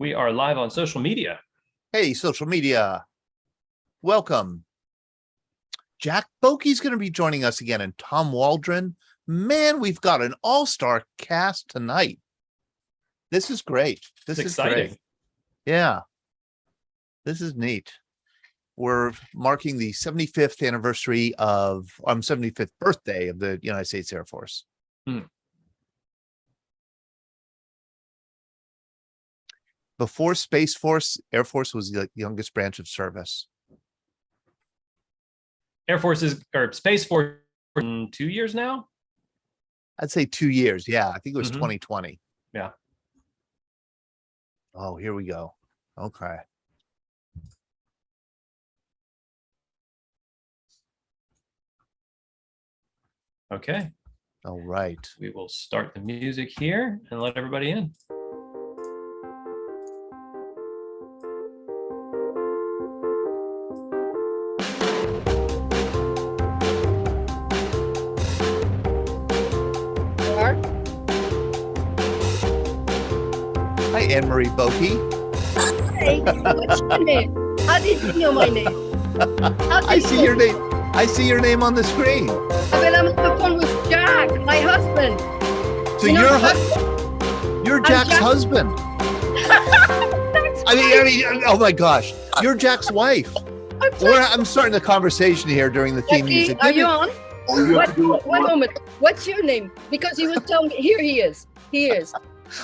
We are live on social media. Hey, social media. Welcome. Jack Boki's going to be joining us again, and Tom Waldron. Man, we've got an all-star cast tonight. This is great. This is exciting. Great. Yeah. This is neat. We're marking the 75th anniversary of 75th birthday of the United States Air Force. Before Space Force, Air Force was the youngest branch of service. Air Force or Space Force in 2 years now? I'd say 2 years. Yeah, I think it was 2020. Yeah. Oh, here we go. Okay. Okay. All right. We will start the music here and let everybody in. Hi, Anne-Marie Boki. Hey, what's your name? How did you know my name? I see your name. I see your name on the screen. When I'm on the phone with Jack, my husband. So you're Jack's husband. I mean, oh my gosh, you're Jack's wife. I'm starting the conversation here during the theme music. Are you on? One moment. What's your name? Because he was telling me. Here he is.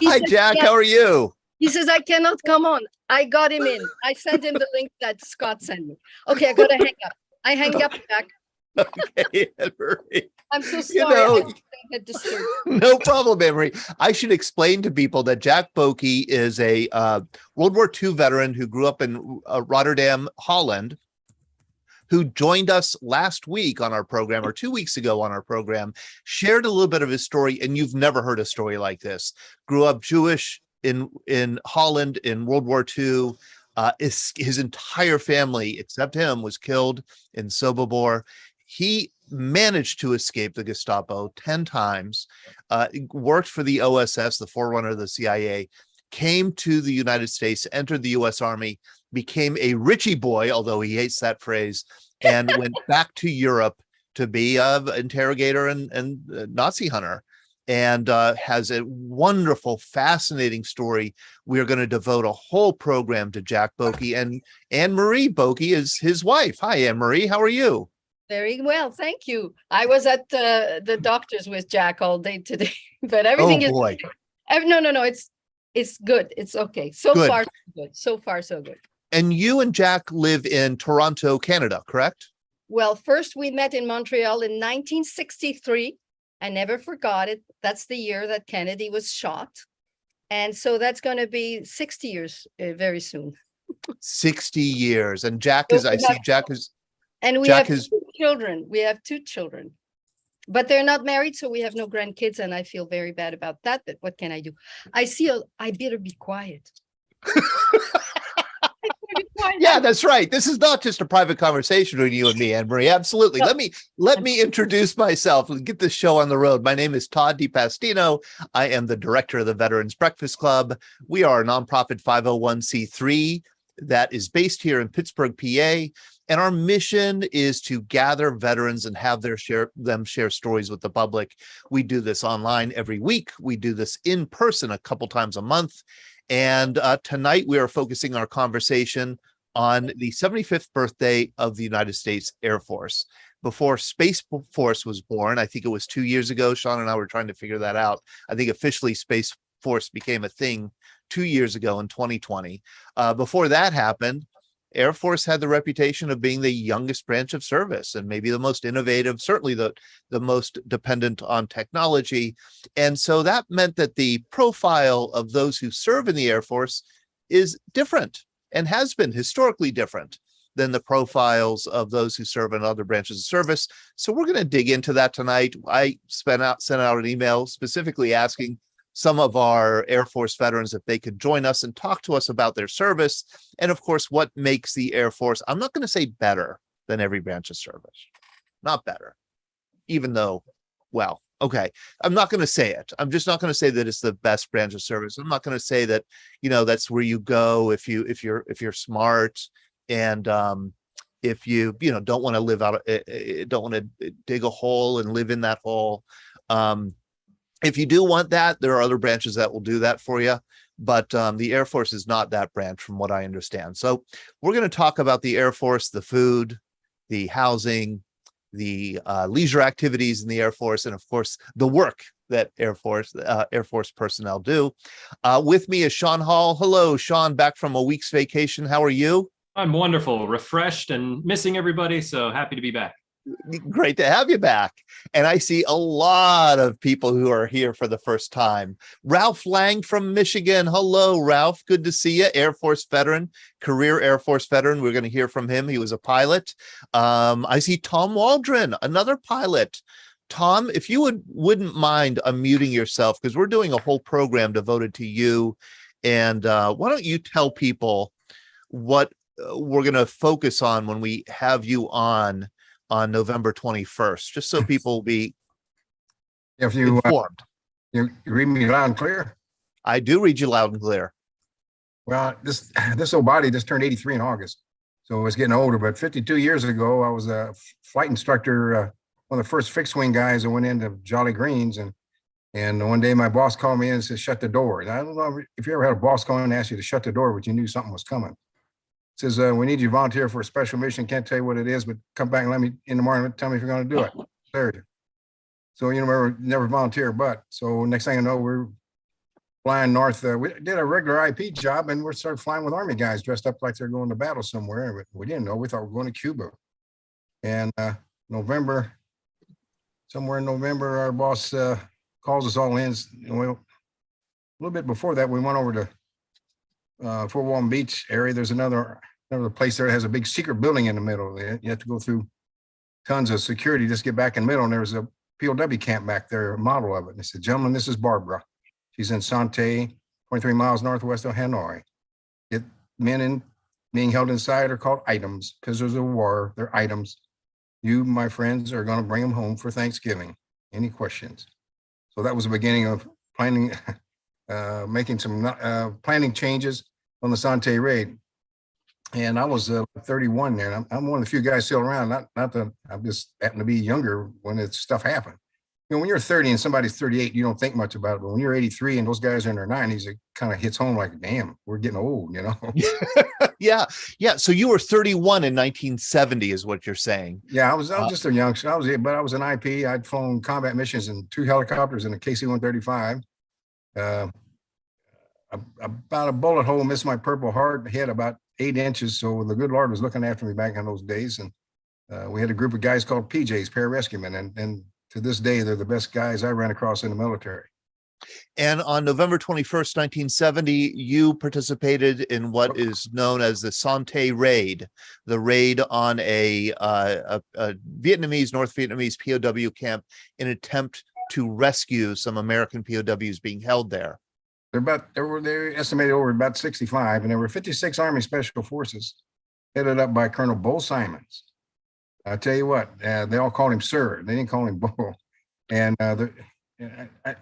Hi, Jack. How are you? He says, I cannot come on. I got him in. I sent him the link that Scott sent me. Okay, I got to hang up. I hang up, Jack. Okay, Anne-Marie. I'm so sorry. I get disturbed. No problem, Anne-Marie. I should explain to people that Jack Boki is a World War II veteran who grew up in Rotterdam, Holland, who joined us last week on our program, or 2 weeks ago on our program, shared a little bit of his story, and you've never heard a story like this. Grew up Jewish in Holland in World War II. His entire family, except him, was killed in Sobibor. He managed to escape the Gestapo 10 times, worked for the OSS, the forerunner of the CIA, came to the United States, entered the U.S. Army, became a Richie boy, although he hates that phrase, and went back to Europe to be an interrogator and Nazi hunter, and has a wonderful, fascinating story. We are going to devote a whole program to Jack Boki, and Anne-Marie Boki is his wife. Hi, Anne-Marie. How are you? Very well, thank you. I was at the doctor's with Jack all day today, but everything is boy. No. It's good. It's okay. So Good. far, so good. So far, so good. And you and Jack live in Toronto, Canada, correct? Well, first we met in Montreal in 1963. I never forgot it. That's the year that Kennedy was shot. And so that's going to be 60 years very soon. 60 years. And Jack is, And we have 2 children. We have 2 children. But they're not married, so we have no grandkids, and I feel very bad about that. But what can I do? I better be quiet. Yeah, that's right. This is not just a private conversation between you and me, Anne-Marie. Absolutely. No. Let me introduce myself and get this show on the road. My name is Todd DiPastino. I am the director of the Veterans Breakfast Club. We are a nonprofit 501c3 that is based here in Pittsburgh, PA. And our mission is to gather veterans and have them share stories with the public. We do this online every week. We do this in person a couple times a month. And tonight we are focusing our conversation on the 75th birthday of the United States Air Force. Before Space Force was born, I think it was 2 years ago, Sean and I were trying to figure that out. I think officially Space Force became a thing 2 years ago in 2020. Before that happened, Air Force had the reputation of being the youngest branch of service and maybe the most innovative, certainly the most dependent on technology. And so that meant that the profile of those who serve in the Air Force is different and has been historically different than the profiles of those who serve in other branches of service. So we're going to dig into that tonight. I sent out an email specifically asking some of our Air Force veterans if they could join us and talk to us about their service. And of course, what makes the Air Force, I'm not going to say better than every branch of service, not better, even though, well, Okay. I'm not going to say it. I'm just not going to say that it's the best branch of service. I'm not going to say that, that's where you go if you're smart and if you don't want to live out, don't want to dig a hole and live in that hole. If you do want that, there are other branches that will do that for you. But the Air Force is not that branch from what I understand. So we're going to talk about the Air Force, the food, the housing, the leisure activities in the Air Force, and of course, the work that Air Force personnel do. With me is Sean Hall. Hello, Sean, back from a week's vacation. How are you? I'm wonderful, refreshed, and missing everybody. So happy to be back. Great to have you back. And I see a lot of people who are here for the first time. Ralph Lang from Michigan. Hello, Ralph. Good to see you. Air Force veteran, career Air Force veteran. We're going to hear from him. He was a pilot. I see Tom Waldron, another pilot. Tom, if you wouldn't mind unmuting yourself, because we're doing a whole program devoted to you. And why don't you tell people what we're going to focus on when we have you on November 21st, just so people will be informed. You read me loud and clear? I do read you loud and clear. Well, this old body just turned 83 in August, so it's getting older. But 52 years ago, I was a flight instructor, one of the first fixed wing guys that went into Jolly Greens, and one day my boss called me in and said, "Shut the door." And I don't know if you ever had a boss call in and ask you to shut the door, but you knew something was coming. Says, "We need you to volunteer for a special mission. Can't tell you what it is, but come back and let me in the morning and tell me if you're going to do it." There. So, never volunteer, but so next thing I know, we're flying north. We did a regular IP job and we started flying with Army guys dressed up like they're going to battle somewhere. But we didn't know. We thought we were going to Cuba. And somewhere in November, our boss calls us all in. Well, a little bit before that, we went over to Fort Walton Beach area. There's another place there that has a big secret building in the middle. You have to go through tons of security just to get back in the middle. And there was a POW camp back there, a model of it. And they said, "Gentlemen, this is Barbara. She's in Sante, 23 miles northwest of Hanoi. Men being held inside are called items, prisoners of war. They're items. You, my friends, are going to bring them home for Thanksgiving. Any questions?" So that was the beginning of planning, making some planning changes on the Sante raid. And I was 31 there. And I'm one of the few guys still around. Not that I just happened to be younger when this stuff happened. When you're 30 and somebody's 38, you don't think much about it. But when you're 83 and those guys are in their 90s, it kind of hits home like, damn, we're getting old, Yeah. So you were 31 in 1970 is what you're saying. Yeah, I was just a youngster. I was an IP. I'd flown combat missions in 2 helicopters and a KC-135. About a bullet hole missed my Purple Heart, hit about 8 inches. So the good Lord was looking after me back in those days. And we had a group of guys called PJs, pararescuemen. And to this day, they're the best guys I ran across in the military. And on November 21st, 1970, you participated in what is known as the Sante Raid, the raid on a Vietnamese, North Vietnamese POW camp in an attempt to rescue some American POWs being held there. They're estimated over about 65, and there were 56 Army Special Forces headed up by Colonel Bo Simons. I tell you what, they all called him Sir. They didn't call him Bo. And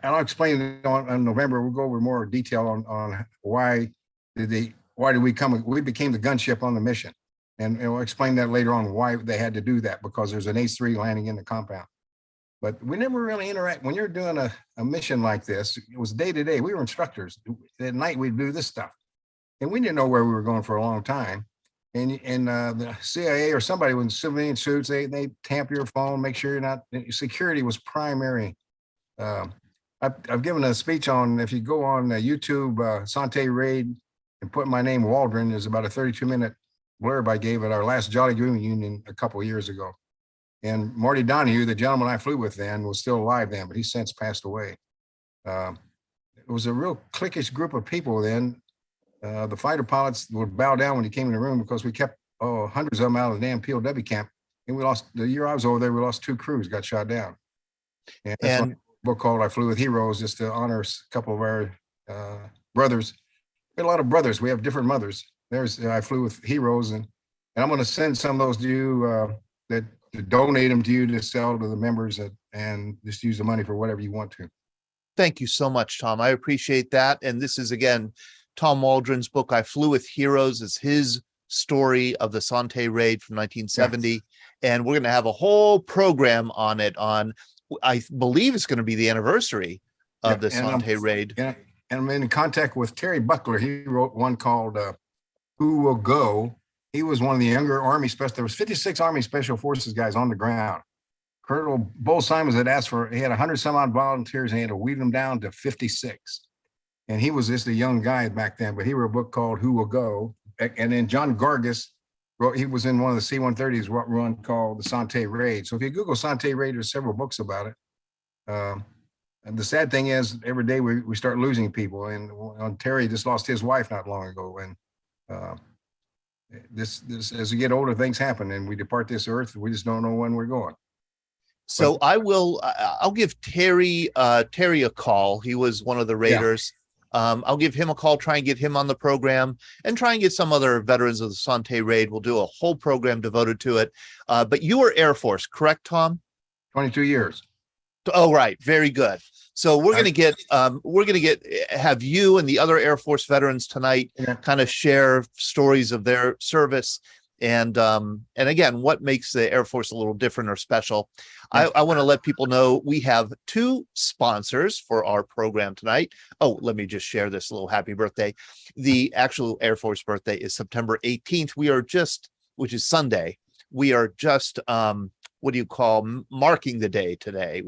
I'll explain it on November. We'll go over more detail on why did we became the gunship on the mission. And we'll explain that later on why they had to do that, because there's an H-3 landing in the compound. But we never really interact. When you're doing a mission like this, it was day to day. We were instructors. At night, we'd do this stuff. And we didn't know where we were going for a long time. And the CIA or somebody with civilian suits, they tamp your phone, make sure you're not, security was primary. I've given a speech on, if you go on YouTube, Sante Raid, and put my name Waldron, there's about a 32-minute blurb I gave at our last Jolly Green reunion a couple of years ago. And Marty Donahue, the gentleman I flew with then, was still alive then, but he's since passed away. It was a real cliquish group of people then. The fighter pilots would bow down when you came in the room because we kept hundreds of them out of the damn POW camp. And we lost, the year I was over there, we lost 2 crews, got shot down. And that's one book called I Flew with Heroes, just to honor a couple of our brothers. We had a lot of brothers. We have different mothers. There's I Flew with Heroes. And I'm going to send some of those to you that donate them to you to sell to the members and just use the money for whatever you want to. Thank you so much, Tom. I appreciate that. And this is, again, Tom Waldron's book, I Flew with Heroes. Is his story of the Sante raid from 1970. Yes. And we're going to have a whole program on it on, I believe it's going to be the anniversary of the Sante raid. And I'm in contact with Terry Buckler. He wrote one called Who Will Go? He was one of the younger Army special. There was 56 Army Special Forces guys on the ground. Colonel Bull Simons had asked for, he had 100 some odd volunteers and he had to weed them down to 56. And he was just a young guy back then, but he wrote a book called Who Will Go? And then John Gargis wrote, he was in one of the C-130s run called the Sante Raid. So if you Google Sante Raid, there's several books about it. And the sad thing is every day we start losing people, and Terry just lost his wife not long ago. And this as we get older, things happen and we depart this earth. We just don't know when we're going. So I'll give Terry a call. He was one of the raiders. Yeah. I'll give him a call, try and get him on the program, and try and get some other veterans of the Sante raid. We'll do a whole program devoted to it. But you were Air Force, correct, Tom? 22 years. Oh, right. Very good. So we're going to have you and the other Air Force veterans tonight kind of share stories of their service. And again, what makes the Air Force a little different or special. I want to let people know we have two sponsors for our program tonight. Oh, let me just share this little happy birthday. The actual Air Force birthday is September 18th. Which is Sunday. We are just, marking the day today.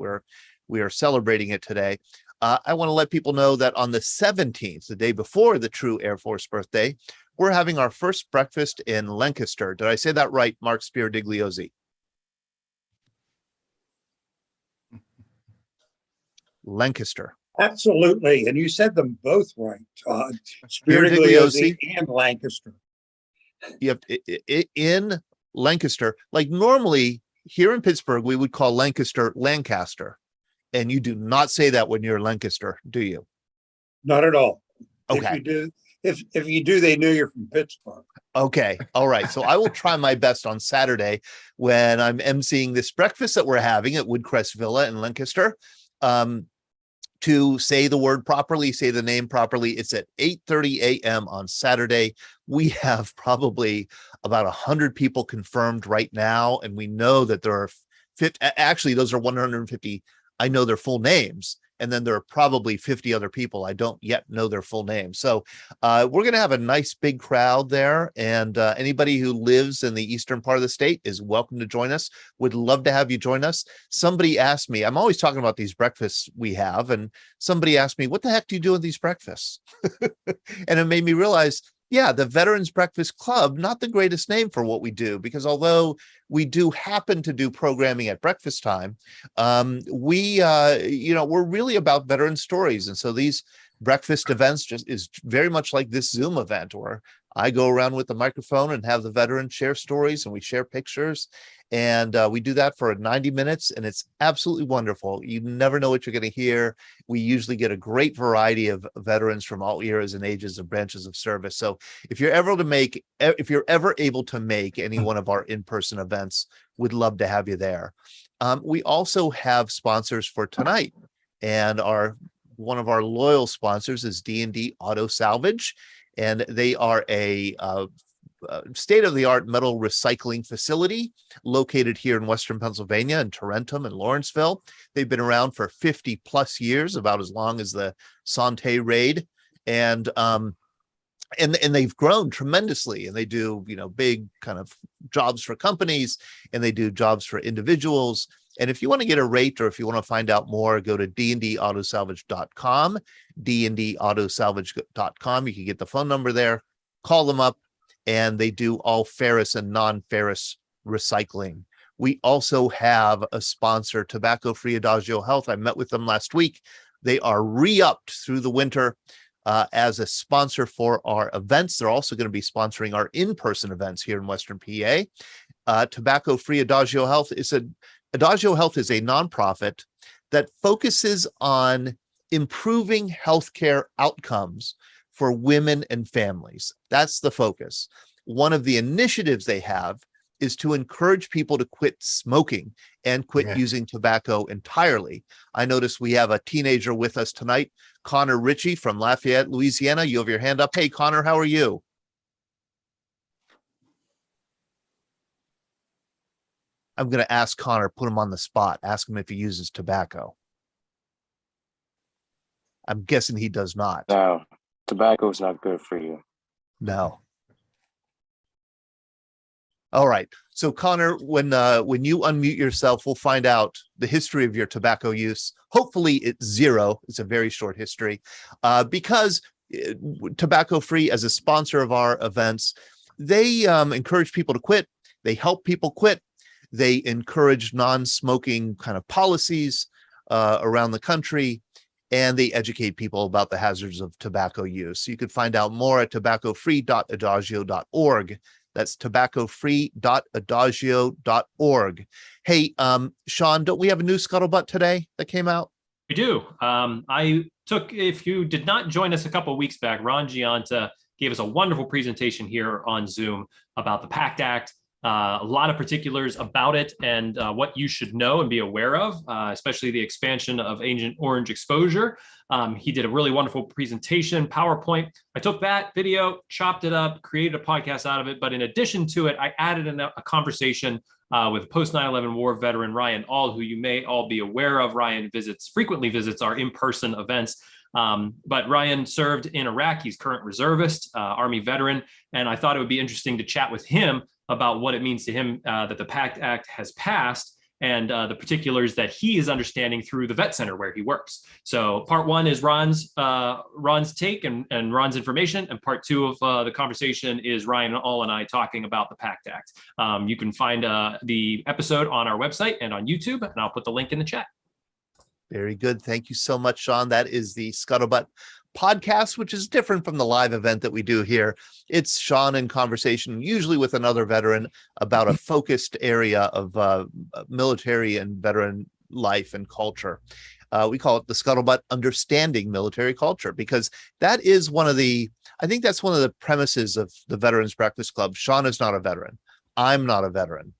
We are celebrating it today. I want to let people know that on the 17th, the day before the true Air Force birthday, we're having our first breakfast in Lancaster. Did I say that right, Mark Spirdigliozzi? Lancaster. Absolutely. And you said them both right, Todd. Spirdigliozzi and Lancaster. You have in Lancaster. Like normally here in Pittsburgh, we would call Lancaster Lancaster. And you do not say that when you're in Lancaster, do you? Not at all. Okay. If you do, they know you're from Pittsburgh. Okay. All right. So I will try my best on Saturday when I'm emceeing this breakfast that we're having at Woodcrest Villa in Lancaster to say the word properly, say the name properly. It's at 8:30 a.m. on Saturday. We have probably about 100 people confirmed right now. And we know that there are 50, actually, those are 150. I know their full names. And then there are probably 50 other people. I don't yet know their full names. So we're going to have a nice big crowd there. And anybody who lives in the eastern part of the state is welcome to join us. Would love to have you join us. Somebody asked me, I'm always talking about these breakfasts we have. And somebody asked me, what the heck do you do with these breakfasts? And it made me realize, yeah, the Veterans Breakfast Club, not the greatest name for what we do, because although we do happen to do programming at breakfast time, we're really about veteran stories. And so these breakfast events just is very much like this Zoom event where I go around with the microphone and have the veterans share stories and we share pictures. And we do that for 90 minutes and it's absolutely wonderful. You never know what you're going to hear. We usually get a great variety of veterans from all eras and ages and branches of service. So if you're ever able to make any one of our in-person events, we'd love to have you there. We also have sponsors for tonight, and one of our loyal sponsors is D&D Auto Salvage, and they are a state-of-the-art metal recycling facility located here in Western Pennsylvania in Tarentum and Lawrenceville. They've been around for 50 plus years, about as long as the Sante raid. And they've grown tremendously, and they do, big kind of jobs for companies, and they do jobs for individuals. And if you want to get a rate, or if you want to find out more, go to dndautosalvage.com, dndautosalvage.com. You can get the phone number there, call them up, and they do all ferrous and non-ferrous recycling. We also have a sponsor, Tobacco Free Adagio Health. I met with them last week. They are re-upped through the winter as a sponsor for our events. They're also going to be sponsoring our in-person events here in Western PA. Tobacco Free Adagio Health Adagio Health is a nonprofit that focuses on improving healthcare outcomes for women and families. That's the focus. One of the initiatives they have is to encourage people to quit smoking and quit Yeah. using tobacco entirely. I notice we have a teenager with us tonight, Connor Ritchie from Lafayette, Louisiana. You have your hand up. Hey, Connor, how are you? I'm going to ask Connor, put him on the spot, ask him if he uses tobacco. I'm guessing he does not. No, tobacco is not good for you. No. All right. So Connor, when you unmute yourself, we'll find out the history of your tobacco use. Hopefully it's zero. It's a very short history, because Tobacco Free, as a sponsor of our events, they encourage people to quit. They help people quit. They encourage non-smoking kind of policies around the country, and they educate people about the hazards of tobacco use. You can find out more at tobaccofree.adagio.org. That's tobaccofree.adagio.org. Hey, Sean, don't we have a new scuttlebutt today that came out? We do. If you did not join us a couple of weeks back, Ron Gianta gave us a wonderful presentation here on Zoom about the PACT Act, a lot of particulars about it and what you should know and be aware of, especially the expansion of Agent Orange exposure. He did a really wonderful presentation, PowerPoint. I took that video, chopped it up, created a podcast out of it. But in addition to it, I added a conversation with post 9/11 war veteran Ryan All, who you may all be aware of. Ryan frequently visits our in-person events. But Ryan served in Iraq. He's current reservist, Army veteran. And I thought it would be interesting to chat with him about what it means to him that the PACT Act has passed and the particulars that he is understanding through the vet center where he works. So part one is Ron's take and Ron's information. And part two of the conversation is Ryan All and I talking about the PACT Act. You can find the episode on our website and on YouTube, and I'll put the link in the chat. Very good. Thank you so much, Sean. That is the Scuttlebutt podcast, which is different from the live event that we do here. It's Sean in conversation, usually with another veteran, about a focused area of military and veteran life and culture. We call it the Scuttlebutt Understanding Military Culture, because that is I think that's one of the premises of the Veterans Breakfast Club. Sean is not a veteran. I'm not a veteran.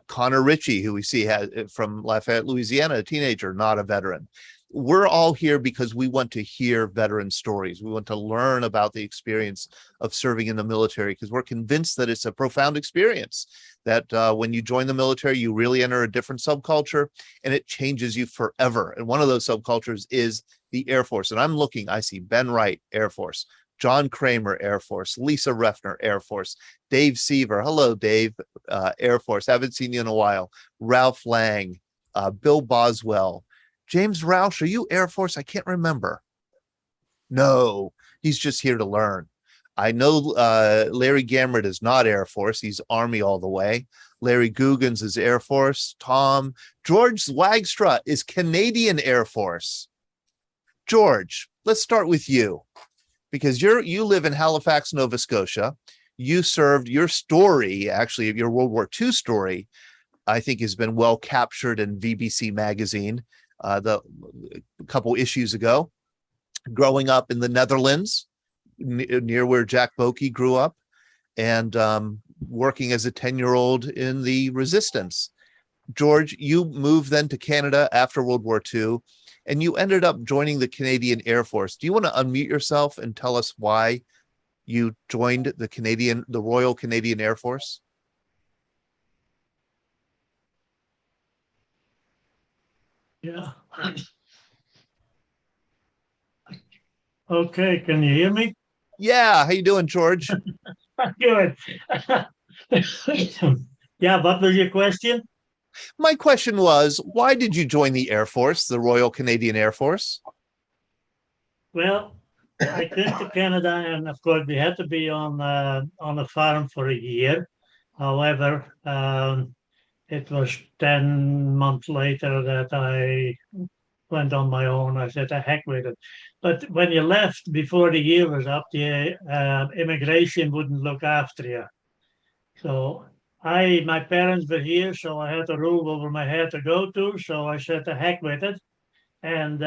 Connor Ritchie, who we see from Lafayette, Louisiana, a teenager, not a veteran. We're all here because we want to hear veteran stories. We want to learn about the experience of serving in the military, because we're convinced that it's a profound experience, that when you join the military, you really enter a different subculture and it changes you forever. And one of those subcultures is the Air Force. And I see Ben Wright, Air Force, John Kramer, Air Force, Lisa Refner, Air Force, Dave Seaver. Hello, Dave, Air Force. Haven't seen you in a while. Ralph Lang, Bill Boswell, James Roush. Are you Air Force? I can't remember. No, he's just here to learn. I know Larry Gamrett is not Air Force. He's Army all the way. Larry Googans is Air Force. George Zwagstra is Canadian Air Force. George, let's start with you, because you live in Halifax, Nova Scotia. You served. Your story, actually, your World War II story, I think has been well captured in VBC magazine a couple issues ago. Growing up in the Netherlands, near where Jack Boki grew up, and working as a 10-year-old in the resistance. George, you moved then to Canada after World War II, and you ended up joining the Canadian Air Force. Do you want to unmute yourself and tell us why you joined the Royal Canadian Air Force? Yeah. Okay, can you hear me? Yeah, how you doing, George? Good. Yeah, what was your question? My question was, why did you join the Air Force, the Royal Canadian Air Force? Well, I came to Canada, and of course we had to be on a farm for a year. However, it was 10 months later that I went on my own. I said, "The heck with it." But when you left before the year was up, the immigration wouldn't look after you. So my parents were here, so I had a roof over my head to go to. So I said, "The heck with it." And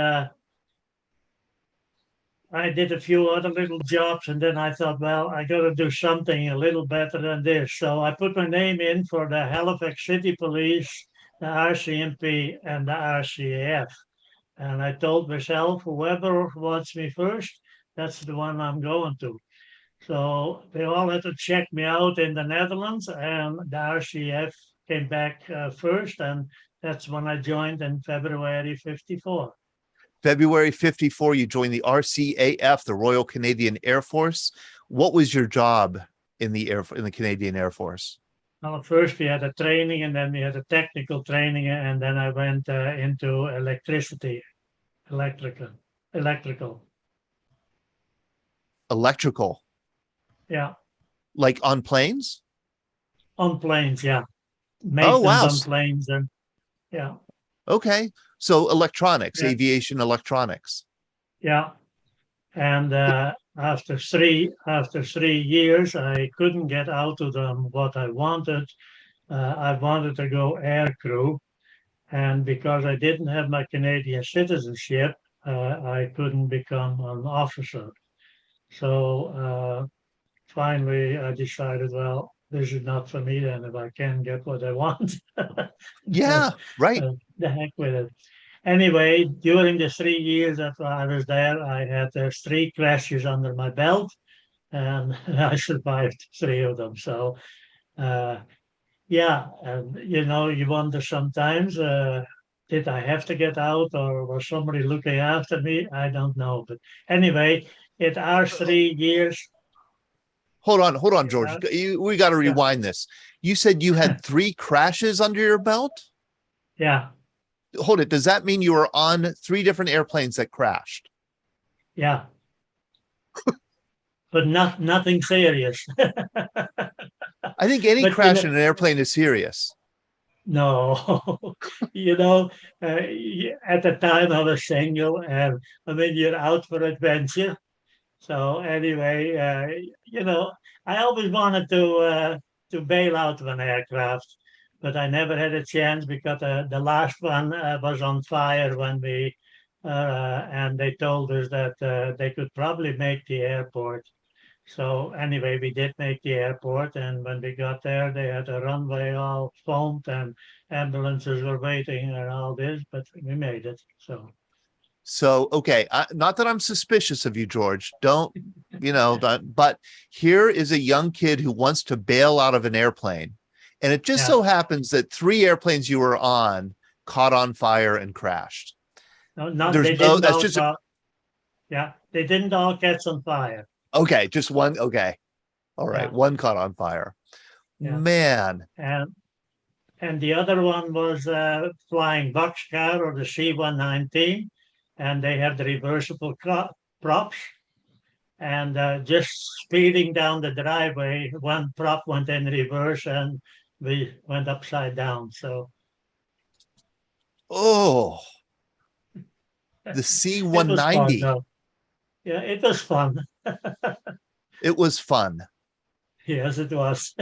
I did a few other little jobs, and then I thought, well, I got to do something a little better than this. So I put my name in for the Halifax City Police, the RCMP, and the RCAF. And I told myself, whoever wants me first, that's the one I'm going to. So they all had to check me out in the Netherlands, and the RCF came back first, and that's when I joined in February '54. February 54, you joined the RCAF, the Royal Canadian Air Force. What was your job in the Canadian Air Force? Well, first we had a training, and then we had a technical training, and then I went into electricity, electrical. Electrical, Yeah, like on planes? on planes. Yeah, Oh, maintenance wow. on planes, and yeah, Okay. So electronics, Yeah. aviation electronics. yeah. And after 3 years, I couldn't get out of them what I wanted. I wanted to go air crew, and because I didn't have my Canadian citizenship, I couldn't become an officer. So finally, I decided, well, this is not for me then if I can't get what I want. Yeah, right. The heck with it. Anyway, during the 3 years that I was there, I had 3 crashes under my belt, and I survived 3 of them. So, yeah, and you wonder sometimes, did I have to get out, or was somebody looking after me? I don't know. But anyway, it are 3 years. Hold on, George. We got to rewind this. You said you had 3 crashes under your belt? Yeah, Hold it. Does that mean you were on 3 different airplanes that crashed? yeah. But nothing serious. I think any But, crash in an airplane is serious. No, you know, at the time I was single, and I mean, you're out for adventure. So anyway, I always wanted to bail out of an aircraft, but I never had a chance because the last one was on fire when and they told us that they could probably make the airport. So anyway, we did make the airport, and when we got there, they had a runway all foamed, and ambulances were waiting and all this, but we made it. So, okay, not that I'm suspicious of you, George. Don't, but here is a young kid who wants to bail out of an airplane. And it just so happens that 3 airplanes you were on caught on fire and crashed. No, they didn't all catch on fire. Okay, just one. Okay. All right. Yeah. One caught on fire. Yeah. Man. And the other one was flying boxcar, or the C-119, and they have the reversible props. And just speeding down the driveway, one prop went in reverse and we went upside down. So, oh, the C-190. Yeah, it was fun. It was fun. Yes, it was.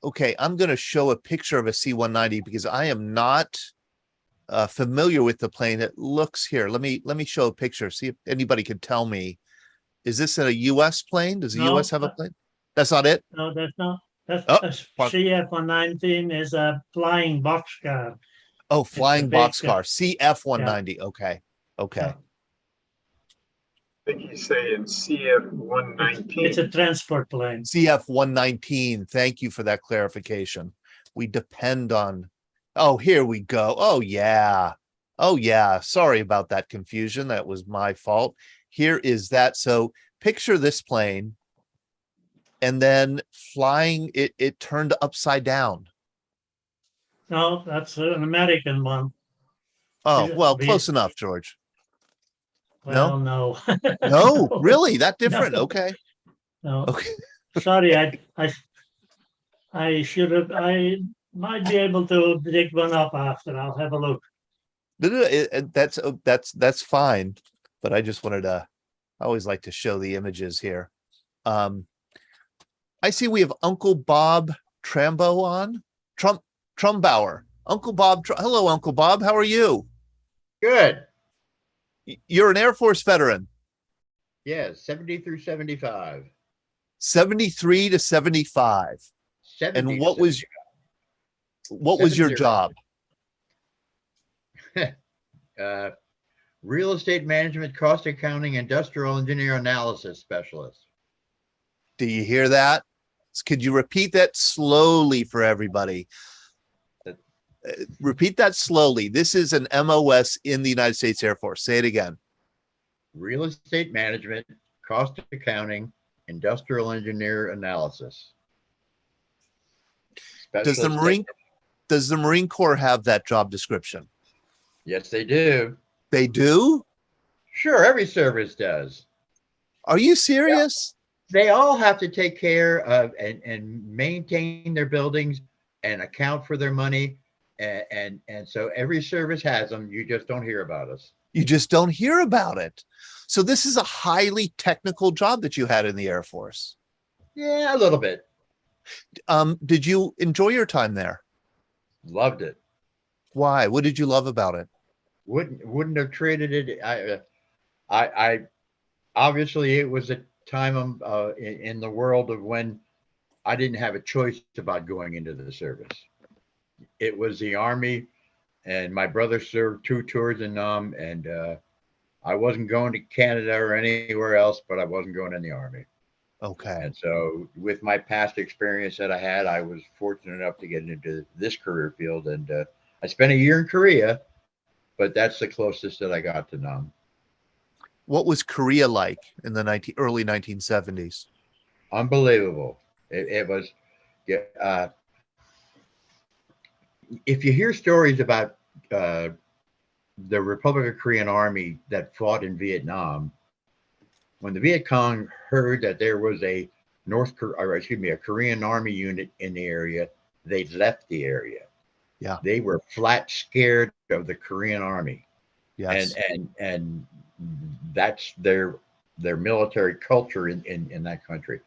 Okay, I'm going to show a picture of a C-190 because I am not familiar with the plane. It looks here. Let me show a picture. See if anybody can tell me. Is this a U.S. plane? Does the U.S. have a plane? That's not it? No, that's not. That's CF-119 is a flying boxcar. Oh, flying boxcar. CF-190. Yeah. Okay. Yeah. I think he's saying CF-119. It's a transport plane. CF-119. Thank you for that clarification. We depend on. Oh, here we go. Oh, yeah. Sorry about that confusion. That was my fault. Here is that. So picture this plane and then flying it turned upside down. No, that's an American one. Oh, well, close enough, George. Well, no. No, really? That different? No. Okay. No. Okay. Sorry, I should have. I might be able to dig one up after. I'll have a look. That's fine. But I just wanted to. I always like to show the images here. I see we have Uncle Bob Trambo on. Trumbauer. Uncle Bob. Hello, Uncle Bob. How are you? Good. You're an Air Force veteran. Yeah, 70 through 75. 73 to 75. 70 And to what was 75. your job? Real estate management, cost accounting, industrial engineer analysis specialist. Do you hear that? Could you repeat that slowly for everybody? Repeat that slowly. This is an MOS in the United States Air Force. Say it again. Real estate management, cost accounting, industrial engineer analysis. Does the Marine Corps have that job description? Yes, they do. They do? Sure, every service does. Are you serious? They all have to take care of and maintain their buildings and account for their money. And so every service has them. You just don't hear about us. You just don't hear about it. So this is a highly technical job that you had in the Air Force. Yeah, a little bit. Did you enjoy your time there? Loved it. Why? What did you love about it? Wouldn't have traded it. I obviously it was a time in the world of when I didn't have a choice about going into the service. It was the Army, and my brother served 2 tours in Nam, and I wasn't going to Canada or anywhere else, but I wasn't going in the Army. Okay. And so with my past experience that I had, I was fortunate enough to get into this career field. And I spent a year in Korea, but that's the closest that I got to Nam. What was Korea like in the early 1970s? Unbelievable. It was, if you hear stories about the Republic of Korean Army that fought in Vietnam, when the Viet Cong heard that there was a a Korean Army unit in the area, they left the area. Yeah. They were flat scared of the Korean Army. Yes. And that's their military culture in that country.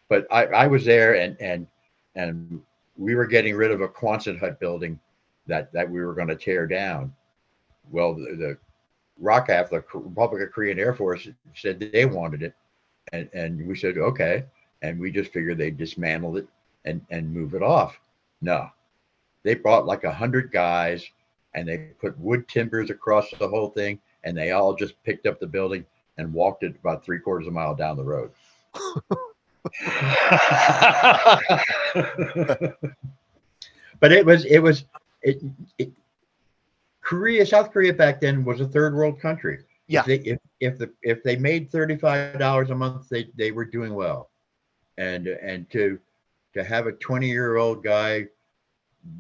But I was there and we were getting rid of a Quonset hut building that we were going to tear down. Well, the ROCAF, the Republic of Korean Air Force, said they wanted it. And we said, okay. And we just figured they'd dismantle it and move it off. No, they brought like 100 guys and they put wood timbers across the whole thing. And they all just picked up the building and walked it about 3/4 of a mile down the road. But South Korea back then was a third world country. Yeah. If they made $35 a month, they were doing well. And to have a 20-year-old guy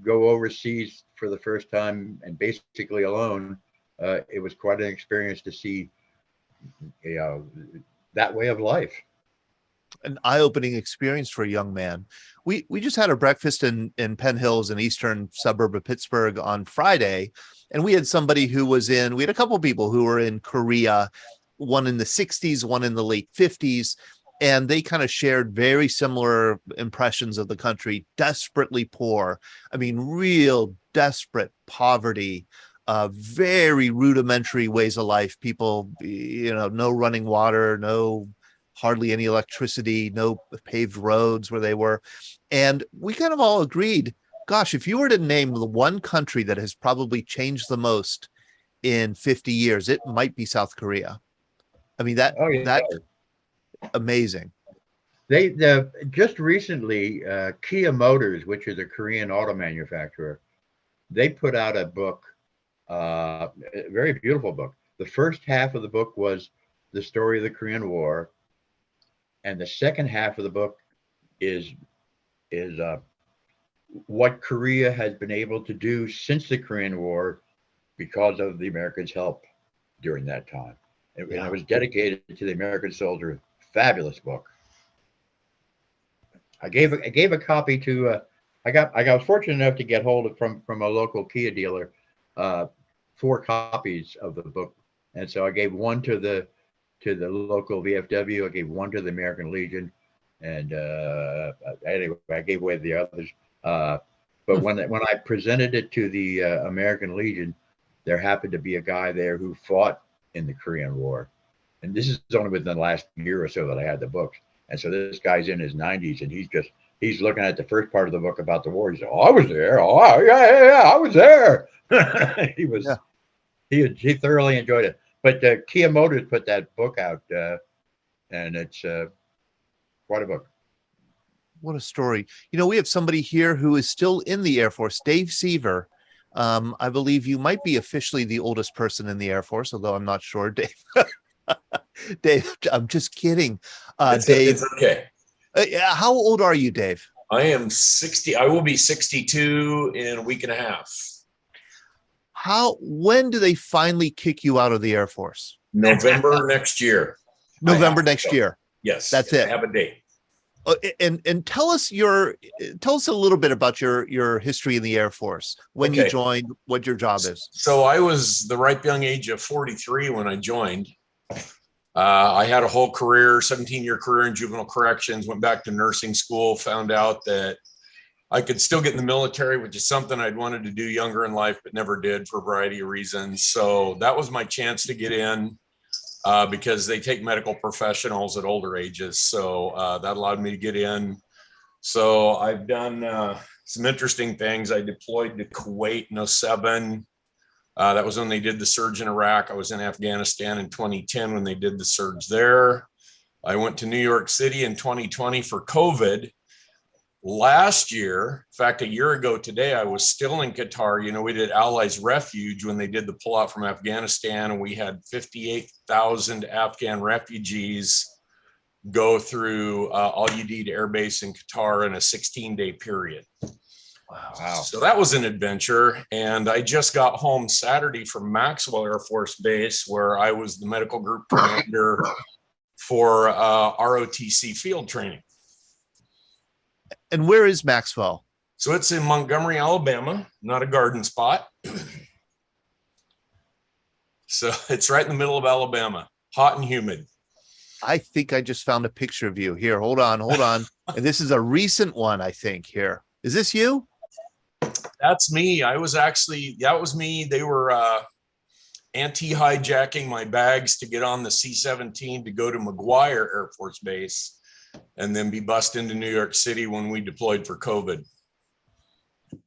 go overseas for the first time and basically alone, it was quite an experience to see that way of life. An eye-opening experience for a young man. We just had a breakfast in Penn Hills, an eastern suburb of Pittsburgh, on Friday, and we had somebody we had a couple people who were in Korea, one in the 60s, one in the late 50s, and they kind of shared very similar impressions of the country. Desperately poor. I mean, real desperate poverty, very rudimentary ways of life. People, no running water, hardly any electricity, no paved roads where they were. And we kind of all agreed, gosh, if you were to name the one country that has probably changed the most in 50 years, it might be South Korea. I mean, that amazing. They just recently, Kia Motors, which is a Korean auto manufacturer, they put out a book, a very beautiful book. The first half of the book was the story of the Korean War. And the second half of the book is what Korea has been able to do since the Korean War because of the Americans' help during that time. And it was dedicated to the American soldier. Fabulous book. I gave a copy to I was fortunate enough to get hold of from a local Kia dealer 4 copies of the book, and so I gave one to the local VFW. I gave one to the American Legion, and anyway, I gave away the others. But when I presented it to the American Legion, there happened to be a guy there who fought in the Korean War, and this is only within the last year or so that I had the books. And so this guy's in his 90s, and he's looking at the first part of the book about the war. He said, "Oh, I was there. Oh, yeah, I was there." he was, yeah. he thoroughly enjoyed it. But Kia Motors put that book out, and it's quite a book. What a story. We have somebody here who is still in the Air Force, Dave Seaver. I believe you might be officially the oldest person in the Air Force, although I'm not sure, Dave. Dave, I'm just kidding. Dave, it's okay. How old are you, Dave? I am 60. I will be 62 in a week and a half. When do they finally kick you out of the Air Force? November next year. November next year. Yes. That's it. I have a date. And tell us a little bit about your history in the Air Force, when you joined, what your job is. So I was the ripe young age of 43 when I joined. I had a whole career, 17-year career in juvenile corrections, went back to nursing school, found out that I could still get in the military, which is something I'd wanted to do younger in life, but never did for a variety of reasons. So that was my chance to get in. Because they take medical professionals at older ages. So that allowed me to get in. So I've done some interesting things. I deployed to Kuwait in 2007. That was when they did the surge in Iraq. I was in Afghanistan in 2010 when they did the surge there. I went to New York City in 2020 for COVID. Last year, in fact, a year ago today, I was still in Qatar. We did Allies Refuge when they did the pullout from Afghanistan, and we had 58,000 Afghan refugees go through Al Udeid Air Base in Qatar in a 16-day period. Wow. So that was an adventure. And I just got home Saturday from Maxwell Air Force Base, where I was the medical group commander for ROTC field training. And where is Maxwell? So it's in Montgomery, Alabama, not a garden spot. So it's right in the middle of Alabama, hot and humid. I think I just found a picture of you here. Hold on. And this is a recent one, I think, here. Is this you? That's me. That was me. They were anti-hijacking my bags to get on the C-17 to go to McGuire Air Force Base, and then be bussed into New York City when we deployed for COVID.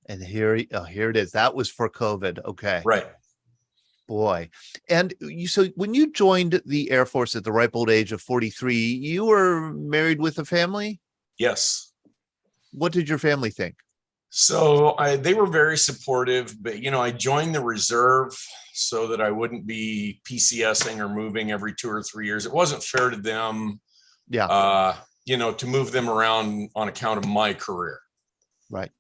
And here it is. That was for COVID. Okay. Right. Boy. And so when you joined the Air Force at the ripe old age of 43, you were married with a family? Yes. What did your family think? So they were very supportive, but I joined the reserve so that I wouldn't be PCSing or moving every 2 or 3 years. It wasn't fair to them. Yeah. To move them around on account of my career. Right.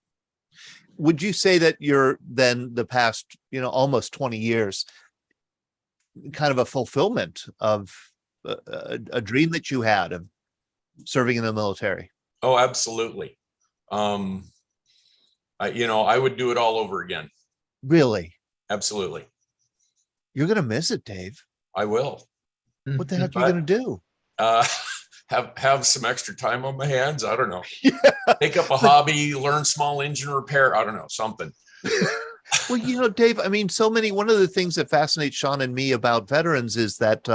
Would you say that you're then the past, almost 20 years, kind of a fulfillment of a dream that you had of serving in the military? Oh, absolutely. I would do it all over again. Really? Absolutely. You're going to miss it, Dave. I will. What the heck are you going to do? Have some extra time on my hands. I don't know. Yeah. Take up a hobby, learn small engine repair. I don't know, something. Well, Dave, one of the things that fascinates Sean and me about veterans is that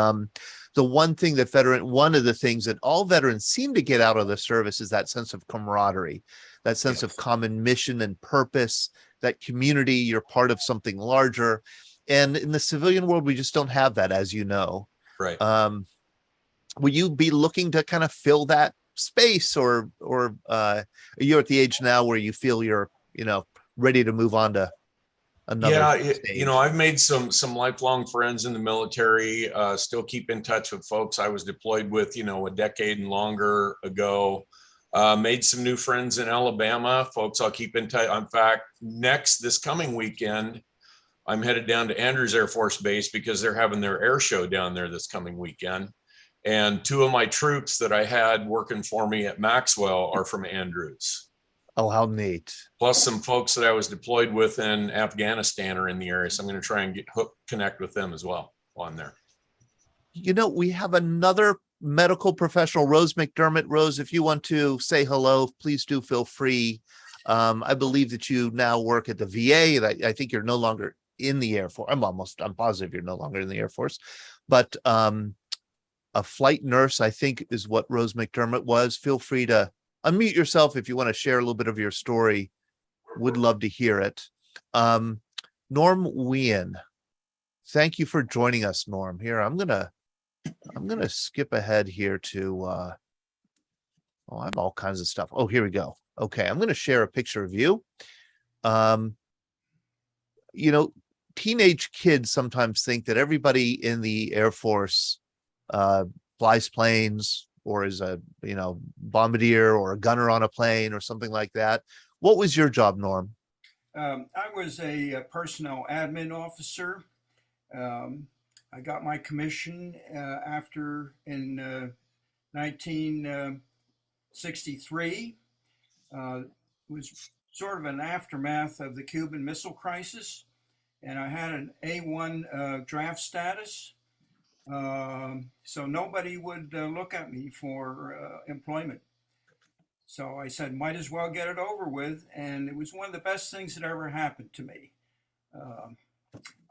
one of the things that all veterans seem to get out of the service is that sense of camaraderie, that sense of common mission and purpose, that community, you're part of something larger. And in the civilian world, we just don't have that, as you know. Right. Will you be looking to kind of fill that space, or are you at the age now where you feel you're, ready to move on to another stage? I've made some lifelong friends in the military, still keep in touch with folks I was deployed with, a decade and longer ago. Made some new friends in Alabama, folks I'll keep in touch. In fact, this coming weekend, I'm headed down to Andrews Air Force Base because they're having their air show down there this coming weekend. And 2 of my troops that I had working for me at Maxwell are from Andrews. Oh, how neat. Plus some folks that I was deployed with in Afghanistan are in the area. So I'm going to try and connect with them as well while I'm there. We have another medical professional, Rose McDermott. Rose, if you want to say hello, please do feel free. I believe that you now work at the VA, and I think you're no longer in the Air Force. I'm positive you're no longer in the Air Force, but a flight nurse, I think is what Rose McDermott was. Feel free to unmute yourself if you want to share a little bit of your story. Would love to hear it. Norm Wien, thank you for joining us, Norm. Here, I'm gonna skip ahead here to I have all kinds of stuff. Oh, here we go. Okay, I'm gonna share a picture of you. You know, teenage kids sometimes think that everybody in the Air Force flies planes or is a, bombardier or a gunner on a plane or something like that. What was your job, Norm? I was a personnel admin officer. I got my commission after in 1963. It was sort of an aftermath of the Cuban Missile Crisis, and I had an A1 draft status. So nobody would look at me for employment. So I said, might as well get it over with. And it was one of the best things that ever happened to me.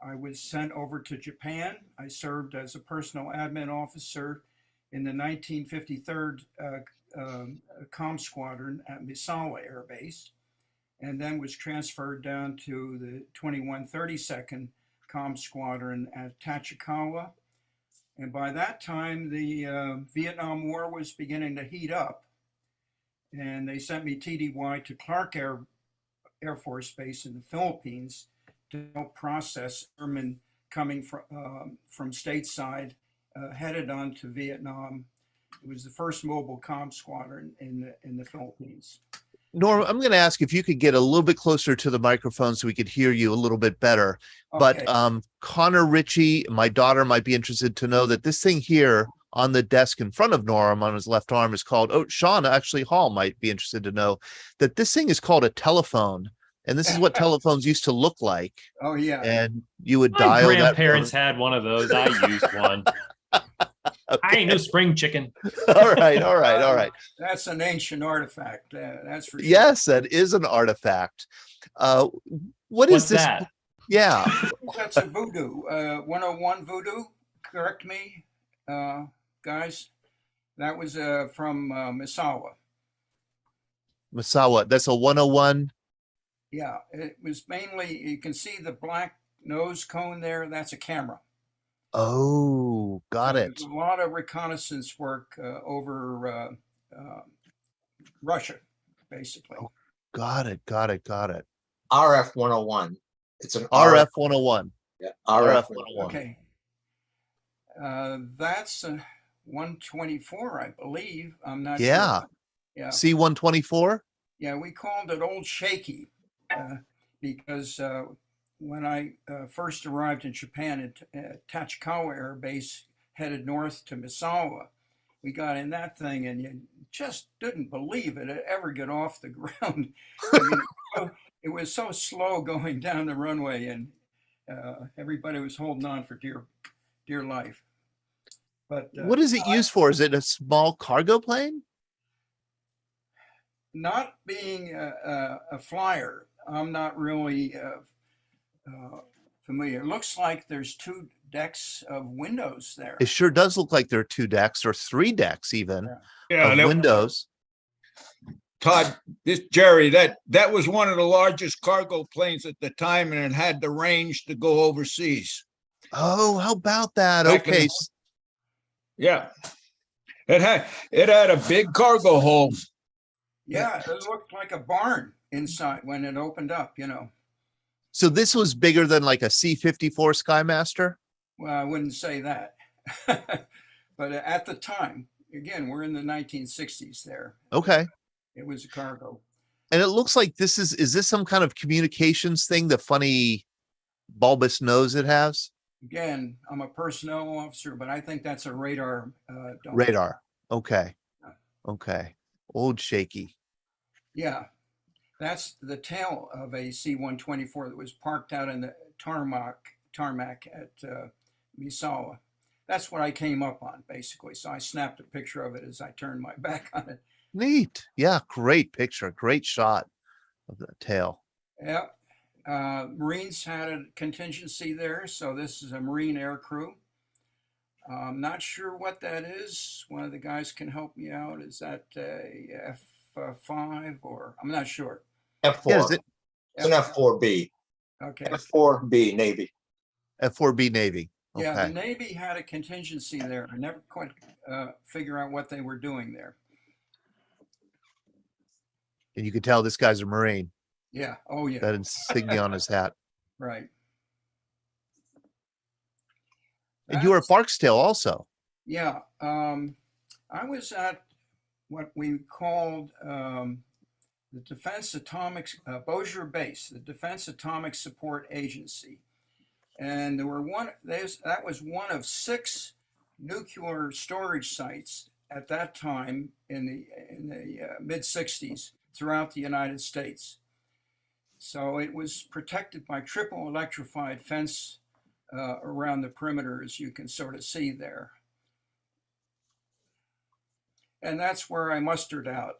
I was sent over to Japan. I served as a personal admin officer in the 1953rd Com Squadron at Misawa Air Base, and then was transferred down to the 2132nd Com Squadron at Tachikawa. And by that time, the Vietnam War was beginning to heat up. And they sent me TDY to Clark Air Force Base in the Philippines to help process airmen coming from stateside, headed on to Vietnam. It was the first mobile comm squadron in the Philippines. Norm, I'm going to ask if you could get a little bit closer to the microphone so we could hear you a little bit better. Okay. But Connor Ritchie, my daughter, might be interested to know that this thing here on the desk in front of Norm on his left arm is called, Sean actually Hall might be interested to know that this thing is called a telephone. And this is what telephones used to look like. Oh, yeah. And you would My dial. grandparents had one of those. I used one. Okay. I ain't no spring chicken. All right. That's an ancient artifact. That's for sure. Yes, that is an artifact. What's is this? That? Yeah. That's a voodoo. 101 voodoo. Correct me, guys. That was from Misawa. Misawa. That's a 101. Yeah, it was mainly, you can see the black nose cone there. That's a camera. Oh, got it. There's a lot of reconnaissance work over Russia, basically. Oh, got it. RF 101. It's an RF 101. Yeah, RF 101. Okay. That's a 124, I believe. I'm not sure. Yeah. C-124? Yeah, we called it Old Shaky because when I first arrived in Japan at Tachikawa Air Base, headed north to Misawa, we got in that thing and you just didn't believe it ever get off the ground. I mean, it was so slow going down the runway, and everybody was holding on for dear life. But what is it used for? Is it a small cargo plane? Not being a flyer, I'm not really familiar. It looks like there's 2 decks of windows there. It sure does look like there are 2 decks or 3 decks even. Yeah, of windows. Todd, this Jerry, that was one of the largest cargo planes at the time, and it had the range to go overseas. Oh, how about that? Back okay. Yeah. It had a big cargo hold. Yeah, it looked like a barn inside when it opened up, So this was bigger than like a C-54 Skymaster? Well, I wouldn't say that. But at the time, again, we're in the 1960s there. Okay. It was a cargo. And it looks like is this some kind of communications thing, the funny bulbous nose it has? Again, I'm a personnel officer, but I think that's a radar. Radar. Okay. Okay. Old Shaky. Yeah. That's the tail of a C-124 that was parked out in the tarmac at Misawa. That's what I came up on, basically. So I snapped a picture of it as I turned my back on it. Neat. Yeah, great picture. Great shot of the tail. Yeah. Marines had a contingency there, so this is a Marine air crew. I'm not sure what that is. One of the guys can help me out. Is that a F5 or I'm not sure. F4. Yeah, is it It's an F4B. Okay. F4B Navy. F4B Navy? Yeah, the Okay. Navy had a contingency there. I never quite figure out what they were doing there. And you could tell this guy's a Marine. Yeah. Oh, yeah. That insignia on his hat. Right. And you were at Barksdale also. Yeah. I was at what we called the Defense Atomic Bossier Base, the Defense Atomic Support Agency, and there were that was one of 6 nuclear storage sites at that time in the mid 60s throughout the United States. So it was protected by triple electrified fence around the perimeter, as you can sort of see there. And that's where I mustered out.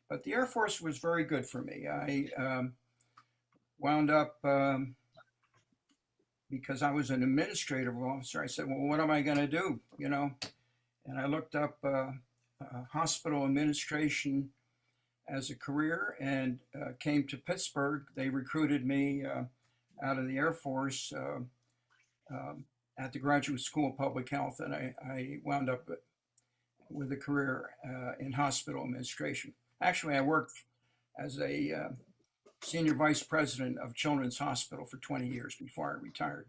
But the Air Force was very good for me. I wound up, because I was an administrative officer, I said, well, what am I going to do? You know, and I looked up hospital administration as a career and came to Pittsburgh. They recruited me out of the Air Force at the Graduate School of Public Health, and I wound up with a career in hospital administration. Actually, I worked as a senior vice president of Children's Hospital for 20 years before I retired.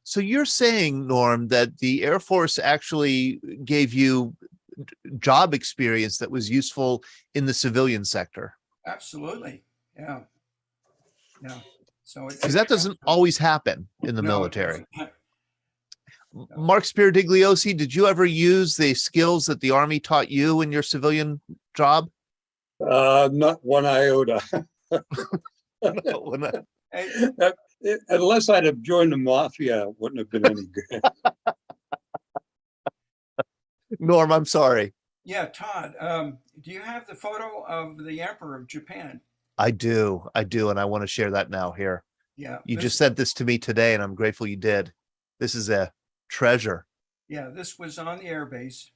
So you're saying, Norm, that the Air Force actually gave you job experience that was useful in the civilian sector? Absolutely. Yeah. Yeah. So because that doesn't always happen in the No, military. Mark Spiridigliosi, did you ever use the skills that the Army taught you in your civilian job? Not one iota. Unless I'd have joined the mafia, it wouldn't have been any good. Norm, I'm sorry. Yeah, Todd, do you have the photo of the Emperor of Japan? I do, and I want to share that now here. Yeah. You just sent this to me today, and I'm grateful you did. This is a treasure. Yeah, this was on the airbase,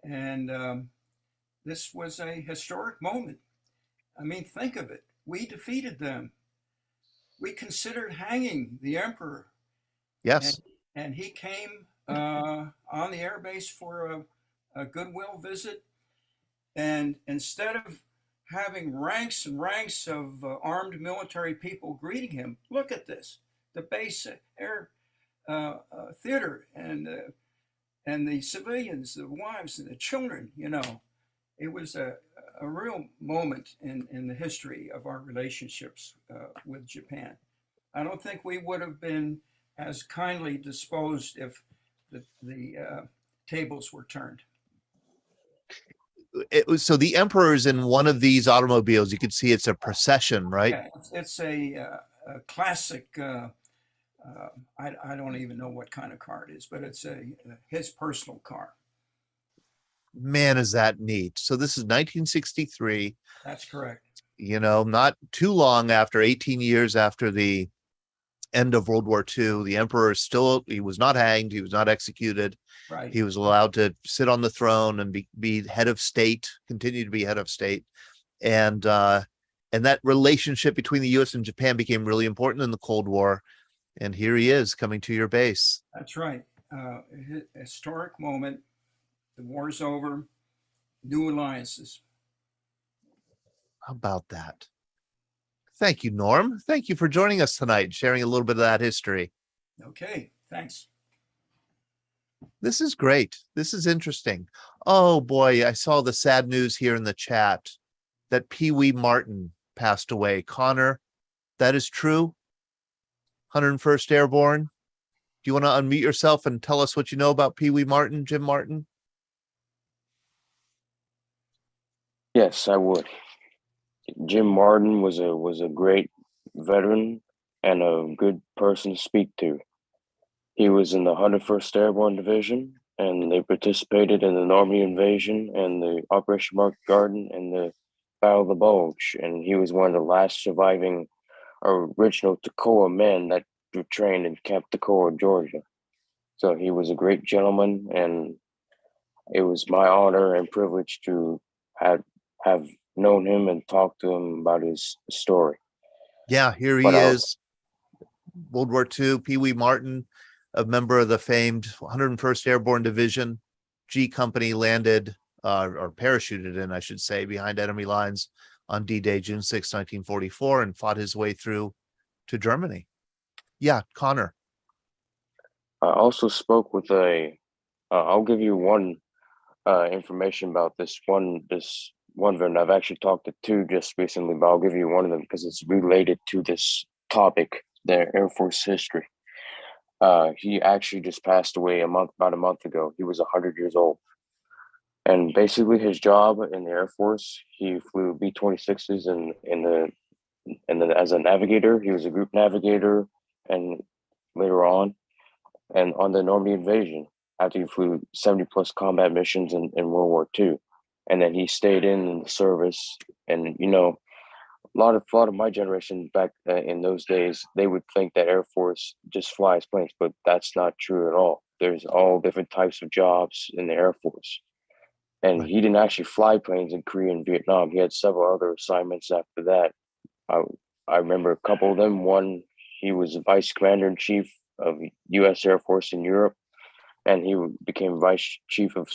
and this was a historic moment. I mean, think of it. We defeated them. We considered hanging the emperor. Yes. And he came on the airbase for a goodwill visit. And instead of having ranks and ranks of armed military people greeting him, look at this. The base air theater and the civilians, the wives and the children, you know. It was a real moment in the history of our relationships with Japan. I don't think we would have been as kindly disposed if the tables were turned. It was, so the emperor's in one of these automobiles. You can see it's a procession, right? Yeah, it's a classic. I don't even know what kind of car it is, but it's his personal car. Man, is that neat. So this is 1963. That's correct. You know, not too long after, 18 years after the end of World War II, the emperor he was not hanged, he was not executed. Right. He was allowed to sit on the throne and be head of state, continue to be head of state. And that relationship between the US and Japan became really important in the Cold War. And here he is coming to your base. That's right. Historic moment. The war's over. New alliances. How about that? Thank you, Norm. Thank you for joining us tonight and sharing a little bit of that history. Okay, thanks. This is great. This is interesting. Oh boy, I saw the sad news here in the chat that Pee Wee Martin passed away. Connor, that is true? 101st Airborne. Do you want to unmute yourself and tell us what you know about Pee Wee Martin, Jim Martin? Yes, I would. Jim Martin was a great veteran and a good person to speak to. He was in the 101st Airborne Division, and they participated in the Normandy invasion and the Operation Market Garden and the Battle of the Bulge. And he was one of the last surviving original Toccoa men that were trained in Camp Toccoa, Georgia. So he was a great gentleman, and it was my honor and privilege to have known him and talked to him about his story. Yeah, here he But is. World War II, Pee Wee Martin, a member of the famed 101st Airborne Division. G Company landed or parachuted in, I should say, behind enemy lines on D-Day, June 6, 1944, and fought his way through to Germany. Yeah, Connor. I also spoke with I'll give you one information about this one veteran. I've actually talked to two just recently, but I'll give you one of them because it's related to this topic, the Air Force history. He actually just passed away about a month ago. He was 100 years old. And basically his job in the Air Force, he flew B-26s and as a navigator. He was a group navigator, and later on, and on the Normandy invasion, after he flew 70 plus combat missions in World War II. And then he stayed in the service. And, you know, a lot of my generation back in those days, they would think that Air Force just flies planes, but that's not true at all. There's all different types of jobs in the Air Force. And he didn't actually fly planes in Korea and Vietnam. He had several other assignments after that. I remember a couple of them. One, he was vice commander in chief of U.S. Air Force in Europe, and he became vice chief of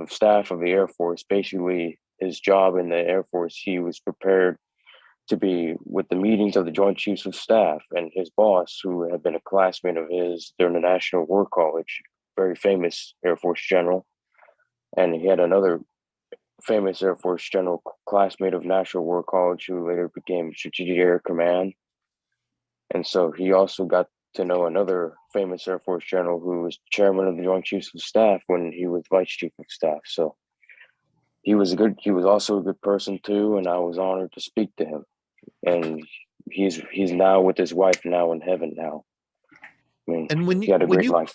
staff of the Air Force. Basically, his job in the Air Force, he was prepared to be with the meetings of the Joint Chiefs of Staff, and his boss, who had been a classmate of his during the National War College, very famous Air Force general. And he had another famous Air Force general classmate of National War College who later became Strategic Air Command. And so he also got to know another famous Air Force general who was chairman of the Joint Chiefs of Staff when he was vice chief of staff. So he was also a good person too, and I was honored to speak to him. And he's now with his wife now in heaven now. I mean, And when he had a great life.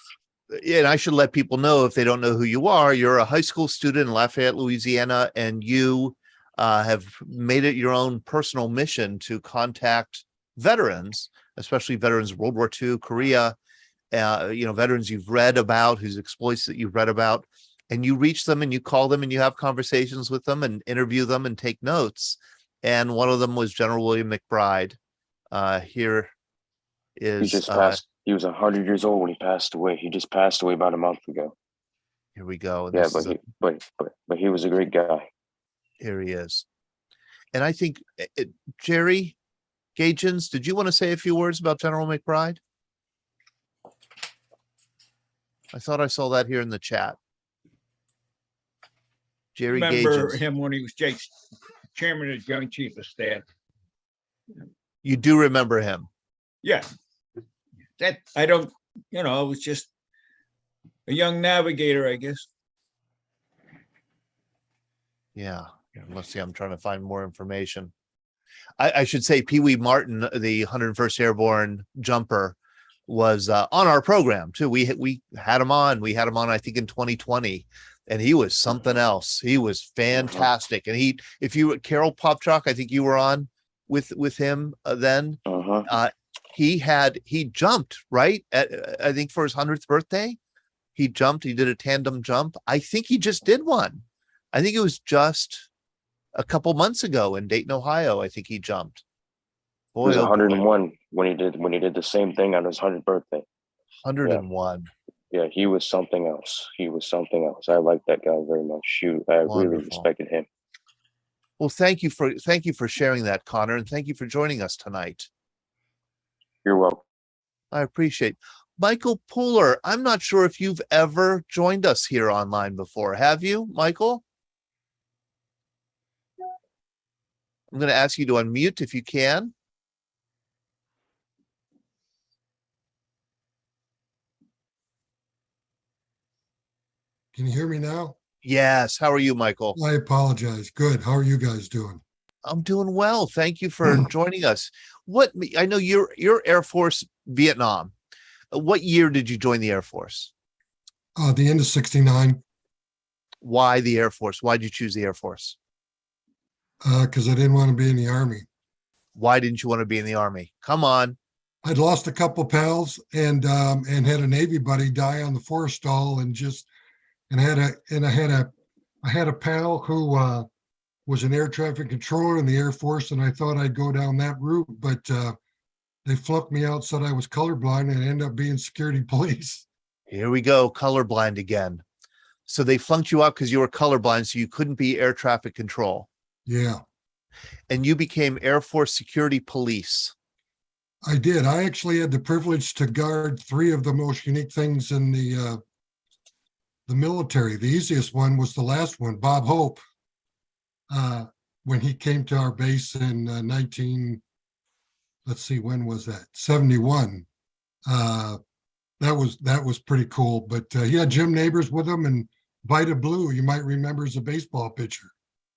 And I should let people know, if they don't know who you are, you're a high school student in Lafayette, Louisiana, and you have made it your own personal mission to contact veterans, especially veterans of World War II, Korea, veterans you've read about, whose exploits that you've read about, and you reach them and you call them and you have conversations with them and interview them and take notes. And one of them was General William McBride. Here is... He just passed. He was 100 years old when he passed away. He just passed away about a month ago. Here we go. Yeah, but he was a great guy. Here he is. And I think, Jerry Gagins, did you want to say a few words about General McBride? I thought I saw that here in the chat. Jerry Remember Gagins. him when he was chairman of the Joint Chief of Staff. You do remember him? Yeah. That I don't, it was just a young navigator, I guess. Yeah. Let's see. I'm trying to find more information. I should say Pee Wee Martin, the 101st Airborne jumper, was on our program too. We had him on. We had him on, I think, in 2020, and he was something else. He was fantastic. And Carol Popchalk, I think you were on with him then. He jumped, right? I think for his 100th birthday, he did a tandem jump. I think he just did one. I think it was just a couple months ago in Dayton, Ohio. I think he jumped. Boy, he was 101 when he did the same thing on his 100th birthday. 101. Yeah, he was something else. I liked that guy very much. I really respected him. Well, thank you for sharing that, Connor, and thank you for joining us tonight. You're welcome. I appreciate. Michael Pooler, I'm not sure if you've ever joined us here online before. Have you, Michael? I'm going to ask you to unmute if you can. Can you hear me now? Yes. How are you, Michael? I apologize. Good. How are you guys doing? I'm doing well. Thank you for joining us. I know you're Air Force Vietnam. What year did you join the Air Force? The end of '69. Why the Air Force? Why did you choose the Air Force? Because I didn't want to be in the Army. Why didn't you want to be in the Army? Come on. I'd lost a couple pals and had a Navy buddy die on the forestall I had a pal who was an air traffic controller in the Air Force, and I thought I'd go down that route, but they flunked me out, said I was colorblind, and ended up being security police. Here we go, colorblind again. So they flunked you out because you were colorblind, so you couldn't be air traffic control. Yeah. And you became Air Force security police. I did. I actually had the privilege to guard 3 of the most unique things in the military. The easiest one was the last one, Bob Hope, when he came to our base in when was that? 71. That was pretty cool. But he had Jim Neighbors with him, and Vita Blue, you might remember, as a baseball pitcher.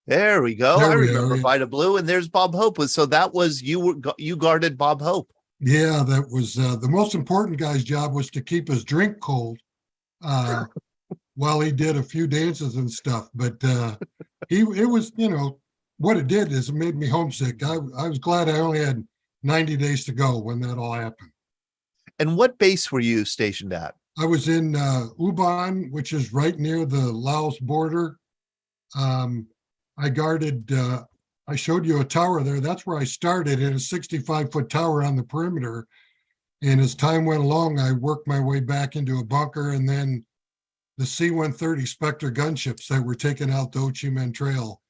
There we go. There I we remember are, yeah. Vita Blue, and there's Bob Hope. So that was you guarded Bob Hope. Yeah, that was the most important guy's job, was to keep his drink cold while he did a few dances and stuff. But it was, what it did is it made me homesick. I was glad I only had 90 days to go when that all happened. And what base were you stationed at? I was in Ubon, which is right near the Laos border. I guarded, I showed you a tower there. That's where I started, in a 65-foot tower on the perimeter. And as time went along, I worked my way back into a bunker, and then the C-130 Spectre gunships that were taking out the Ho Chi Minh Trail.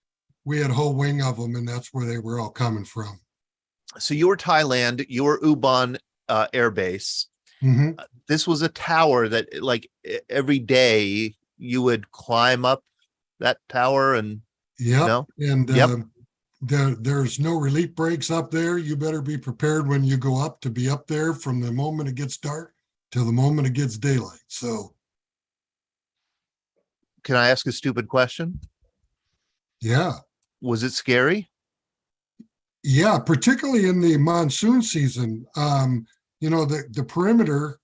We had a whole wing of them, and that's where they were all coming from. So you were Thailand, you were Ubon Air Base. Mm-hmm. This was a tower that, like, every day you would climb up that tower and, and there's no relief breaks up there. You better be prepared when you go up to be up there from the moment it gets dark till the moment it gets daylight. So, can I ask a stupid question? Yeah. Was it scary? Yeah, particularly in the monsoon season. The perimeter,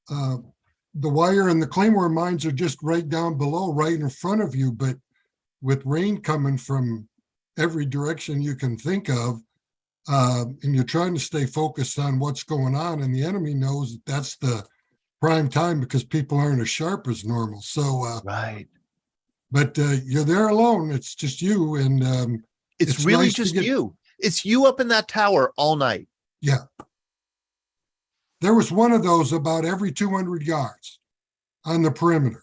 the wire and the Claymore mines are just right down below, right in front of you. But with rain coming from every direction you can think of, and you're trying to stay focused on what's going on, and the enemy knows that's the prime time because people aren't as sharp as normal. So, right. But you're there alone. It's just you, and it's really nice just you. It's you up in that tower all night. Yeah. There was one of those about every 200 yards on the perimeter.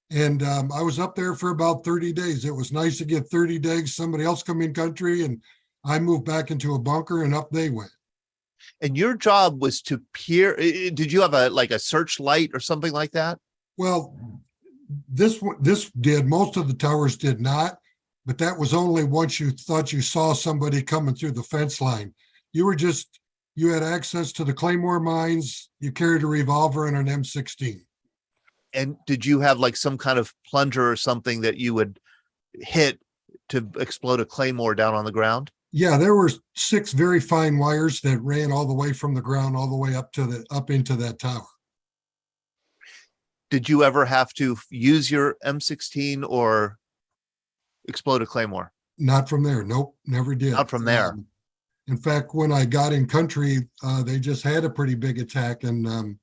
And I was up there for about 30 days. It was nice to get 30 days. Somebody else come in country, and I moved back into a bunker, and up they went. And your job was to peer. Did you have a searchlight or something like that? Well, this did. Most of the towers did not, but that was only once you thought you saw somebody coming through the fence line. You had access to the Claymore mines. You carried a revolver and an M16. And did you have like some kind of plunger or something that you would hit to explode a Claymore down on the ground? Yeah, there were 6 very fine wires that ran all the way from the ground all the way up into that tower. Did you ever have to use your M16 or explode a Claymore? Not from there. Nope, never did. Not from there. In fact, when I got in country, they just had a pretty big attack, and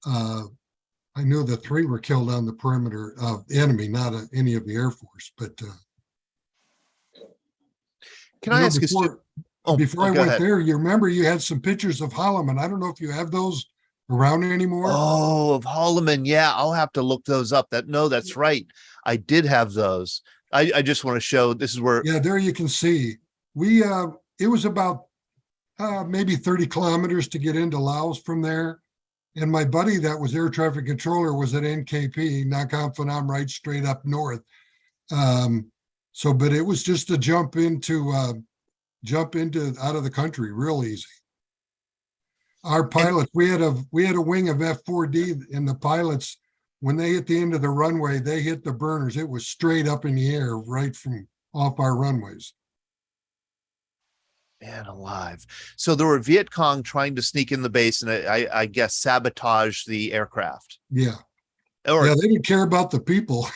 I knew the 3 were killed on the perimeter of the enemy, not any of the Air Force. But can I ask before I went there, you remember you had some pictures of Holloman. I don't know if you have those around anymore. Oh, of Holloman. Yeah, I'll have to look those up. That's right. I did have those. I just want to show, this is where. Yeah, there you can see. It was about maybe 30 kilometers to get into Laos from there. And my buddy that was air traffic controller was at NKP, Nakhon Phanom, right straight up north. But it was just a jump into out of the country real easy. Our pilots, we had a wing of F4D, and the pilots, when they hit the end of the runway, they hit the burners. It was straight up in the air right from off our runways. Man alive. So there were Viet Cong trying to sneak in the base and I guess sabotage the aircraft. Yeah. They didn't care about the people.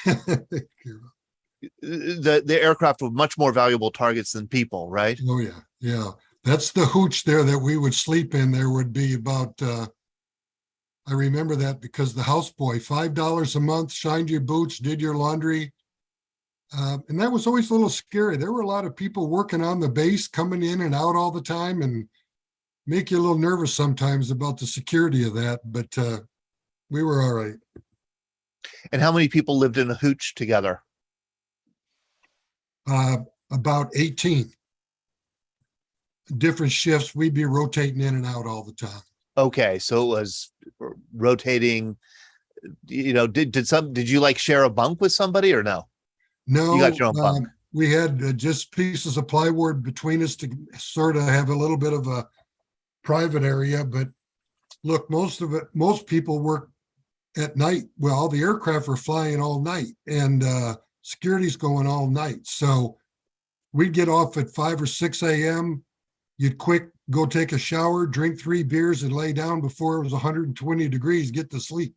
The aircraft were much more valuable targets than people, right? Oh yeah. Yeah. That's the hooch there that we would sleep in. There would be about, I remember that because the houseboy, $5 a month, shined your boots, did your laundry. And that was always a little scary. There were a lot of people working on the base, coming in and out all the time, and make you a little nervous sometimes about the security of that. But we were all right. And how many people lived in a hooch together? About 18. Different shifts. We'd be rotating in and out all the time. Okay, so it was rotating. You know, did you like share a bunk with somebody or no? No, you got your own bunk. We had just pieces of plywood between us to sort of have a little bit of a private area. But look, most people work at night. Well, all the aircraft were flying all night, and security's going all night. So we'd get off at 5 or 6 a.m. You'd quick go take a shower, drink 3 beers, and lay down before it was 120 degrees, get to sleep.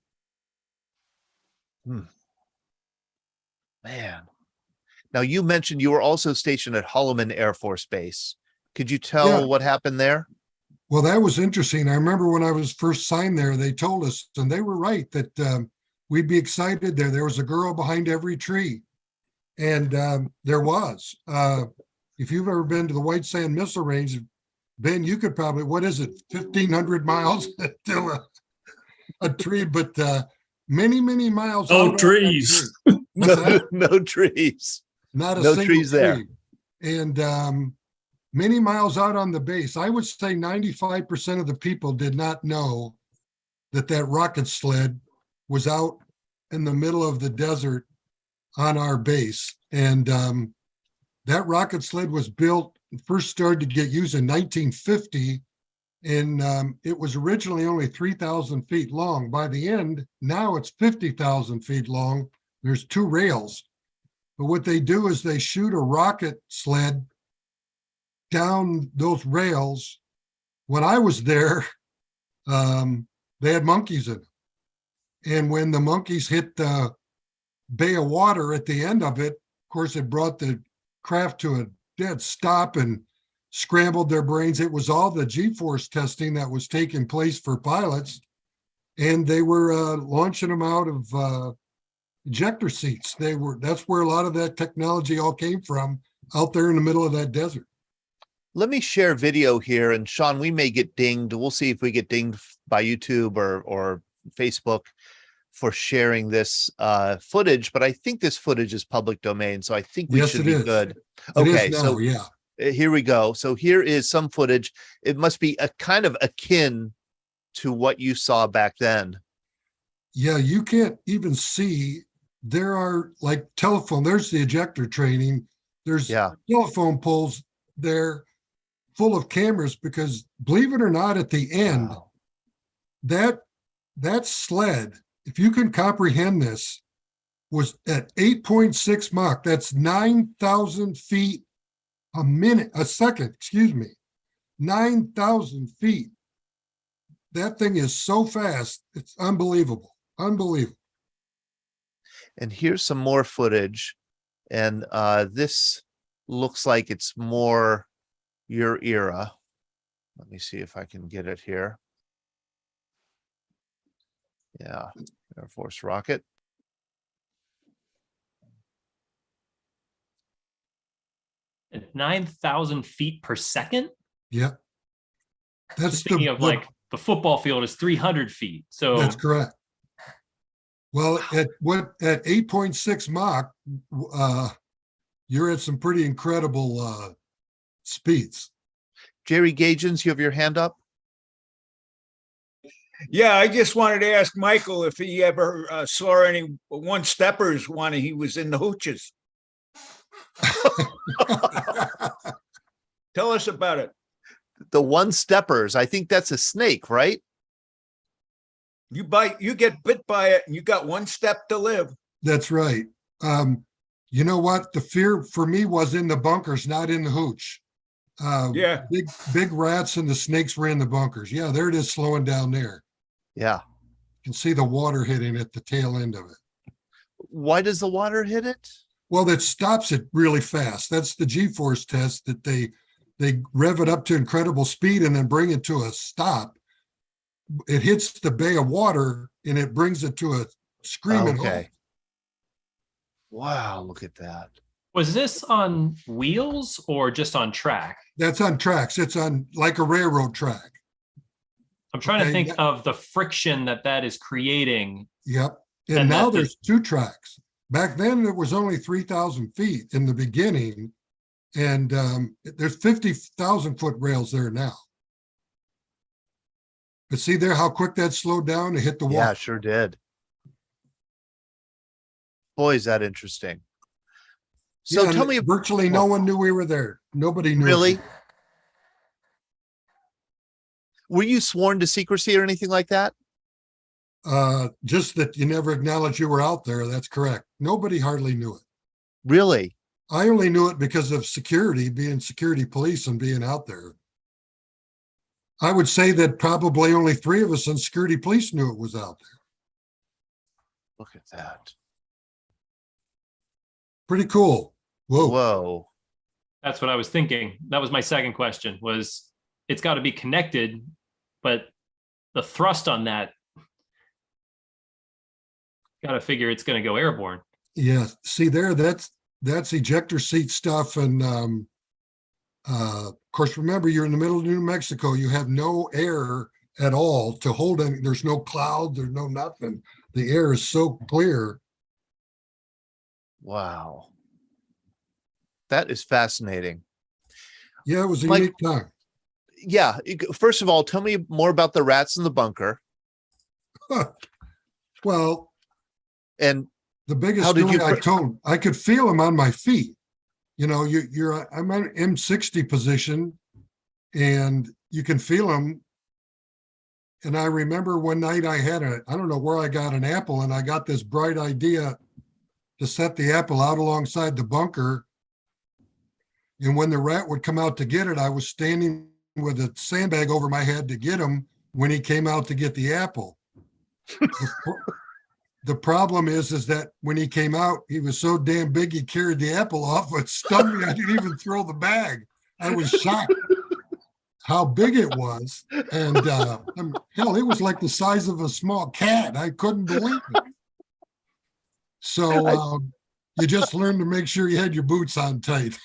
Man. Now, you mentioned you were also stationed at Holloman Air Force Base. Could you tell what happened there? Well, that was interesting. I remember when I was first signed there, they told us, and they were right, that we'd be excited there. There was a girl behind every tree. And there was. If you've ever been to the White Sand Missile Range, Ben, you could probably, what is it, 1,500 miles to a tree, but many, many miles. No trees. No trees. Not a no single trees there. tree. And many miles out on the base, I would say 95% of the people did not know that that rocket sled was out in the middle of the desert on our base. And that rocket sled was built, first started to get used in 1950. And it was originally only 3,000 feet long. By the end, now it's 50,000 feet long. There's 2 rails. But what they do is they shoot a rocket sled down those rails. When I was there, they had monkeys in it. And when the monkeys hit the bay of water at the end of it, of course, it brought the craft to a dead stop and scrambled their brains. It was all the G-force testing that was taking place for pilots. And they were launching them out of ejector seats. That's where a lot of that technology all came from, out there in the middle of that desert. Let me share video here, and Sean, we may get dinged. We'll see if we get dinged by YouTube or Facebook for sharing this footage, but I think this footage is public domain, so I think we should be good. Okay, so yeah. Here we go. So here is some footage. It must be a kind of akin to what you saw back then. Yeah, you can't even see. There are like telephone, there's the ejector training. There's telephone poles there full of cameras because, believe it or not, at the end, that sled, if you can comprehend this, was at 8.6 Mach. That's 9,000 feet a second, excuse me, 9,000 feet. That thing is so fast. It's unbelievable. Unbelievable. And here's some more footage. And this looks like it's more your era. Let me see if I can get it here. Yeah, Air Force rocket. At 9,000 feet per second? Yeah. That's thinking of like the football field is 300 feet. So that's correct. Well, at 8.6 Mach, you're at some pretty incredible speeds. Jerry Gagins, you have your hand up? Yeah, I just wanted to ask Michael if he ever saw any one-steppers when he was in the hooches. Tell us about it. The one-steppers, I think that's a snake, right? You get bit by it, and you got one step to live. That's right. You know what? The fear for me was in the bunkers, not in the hooch. Yeah. Big rats and the snakes were in the bunkers. Yeah, there it is slowing down there. Yeah. You can see the water hitting at the tail end of it. Why does the water hit it? Well, that stops it really fast. That's the G-force test that they they rev it up to incredible speed and then bring it to a stop. It hits the bay of water and it brings it to a screaming halt. Okay. Wow, look at that. Was this on wheels or just on track? That's on tracks. It's on like a railroad track. I'm trying to Okay, think yeah. of the friction that is creating. Yep. And And now that there's 2 tracks. Back then it was only 3,000 feet in the beginning. And there's 50,000 foot rails there now. But see there how quick that slowed down to hit the Yeah, wall. sure did. Boy, is that interesting. So Yeah, tell and me, virtually no one knew we were there. Nobody knew. really? Were you sworn to secrecy or anything like that? Just that you never acknowledged you were out there. That's correct. Nobody hardly knew it. Really? I only knew it because of security, being security police and being out there. I would say that probably only 3 of us in security police knew it was out there. Look at that. Pretty cool. Whoa. Whoa. That's what I was thinking. That was my second question, was it's got to be connected, but the thrust on that, got to figure it's going to go airborne. Yeah. See there, that's ejector seat stuff. And of course, remember, you're in the middle of New Mexico. You have no air at all to hold any. There's no clouds. There's no nothing. The air is so clear. Wow. That is fascinating. Yeah, it was a Mike- unique time. Yeah. First of all, tell me more about the rats in the bunker. Well, And the biggest How did story you I could feel them on my feet. You know, I'm in M60 position and you can feel them. And I remember one night I don't know where I got an apple, and I got this bright idea to set the apple out alongside the bunker. And when the rat would come out to get it, I was standing with a sandbag over my head to get him when he came out to get the apple. The problem is that when he came out, he was so damn big, he carried the apple off. It stunned me. I didn't even throw the bag. I was shocked how big it was. And hell, it was like the size of a small cat. I couldn't believe it. So you just learned to make sure you had your boots on tight.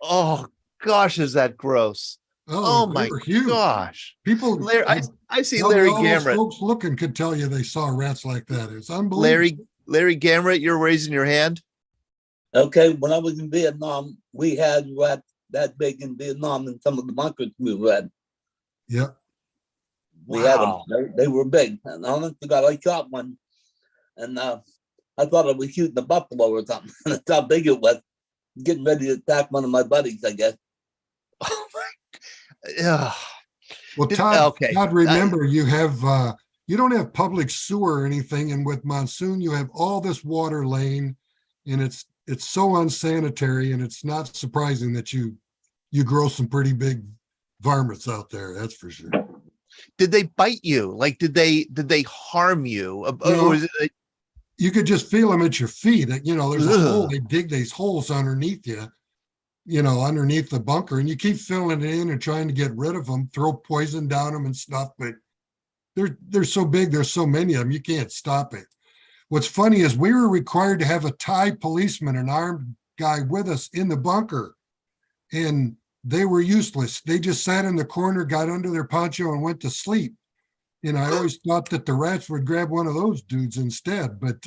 oh gosh, is that gross? Oh they my were huge. gosh. People, Larry, I see all Larry those Gamrot. folks looking could tell you they saw rats like that. It's unbelievable. Larry Gamrot, you're raising your hand. Okay, when I was in Vietnam, we had rats that big in Vietnam in some of the bunkers we were at. Yeah. We had them. They were big. And honest to God, I shot one. And I thought I was shooting a buffalo or something. That's how big it was. Getting ready to attack one of my buddies, I guess. Oh my. Yeah. Well, Todd, remember you have you don't have public sewer or anything, and with monsoon you have all this water lane, and it's so unsanitary, and it's not surprising that you grow some pretty big varmints out there. That's for sure. Did they bite you? Like, did they harm you? No, Or is it you could just feel them at your feet. You know, there's a Ugh. hole. They dig these holes underneath you. You know, underneath the bunker, and you keep filling it in and trying to get rid of them, throw poison down them and stuff, but they're so big, there's so many of them, you can't stop it. What's funny is we were required to have a Thai policeman, an armed guy with us in the bunker, and they were useless. They just sat in the corner, got under their poncho and went to sleep. And I always thought that the rats would grab one of those dudes instead, but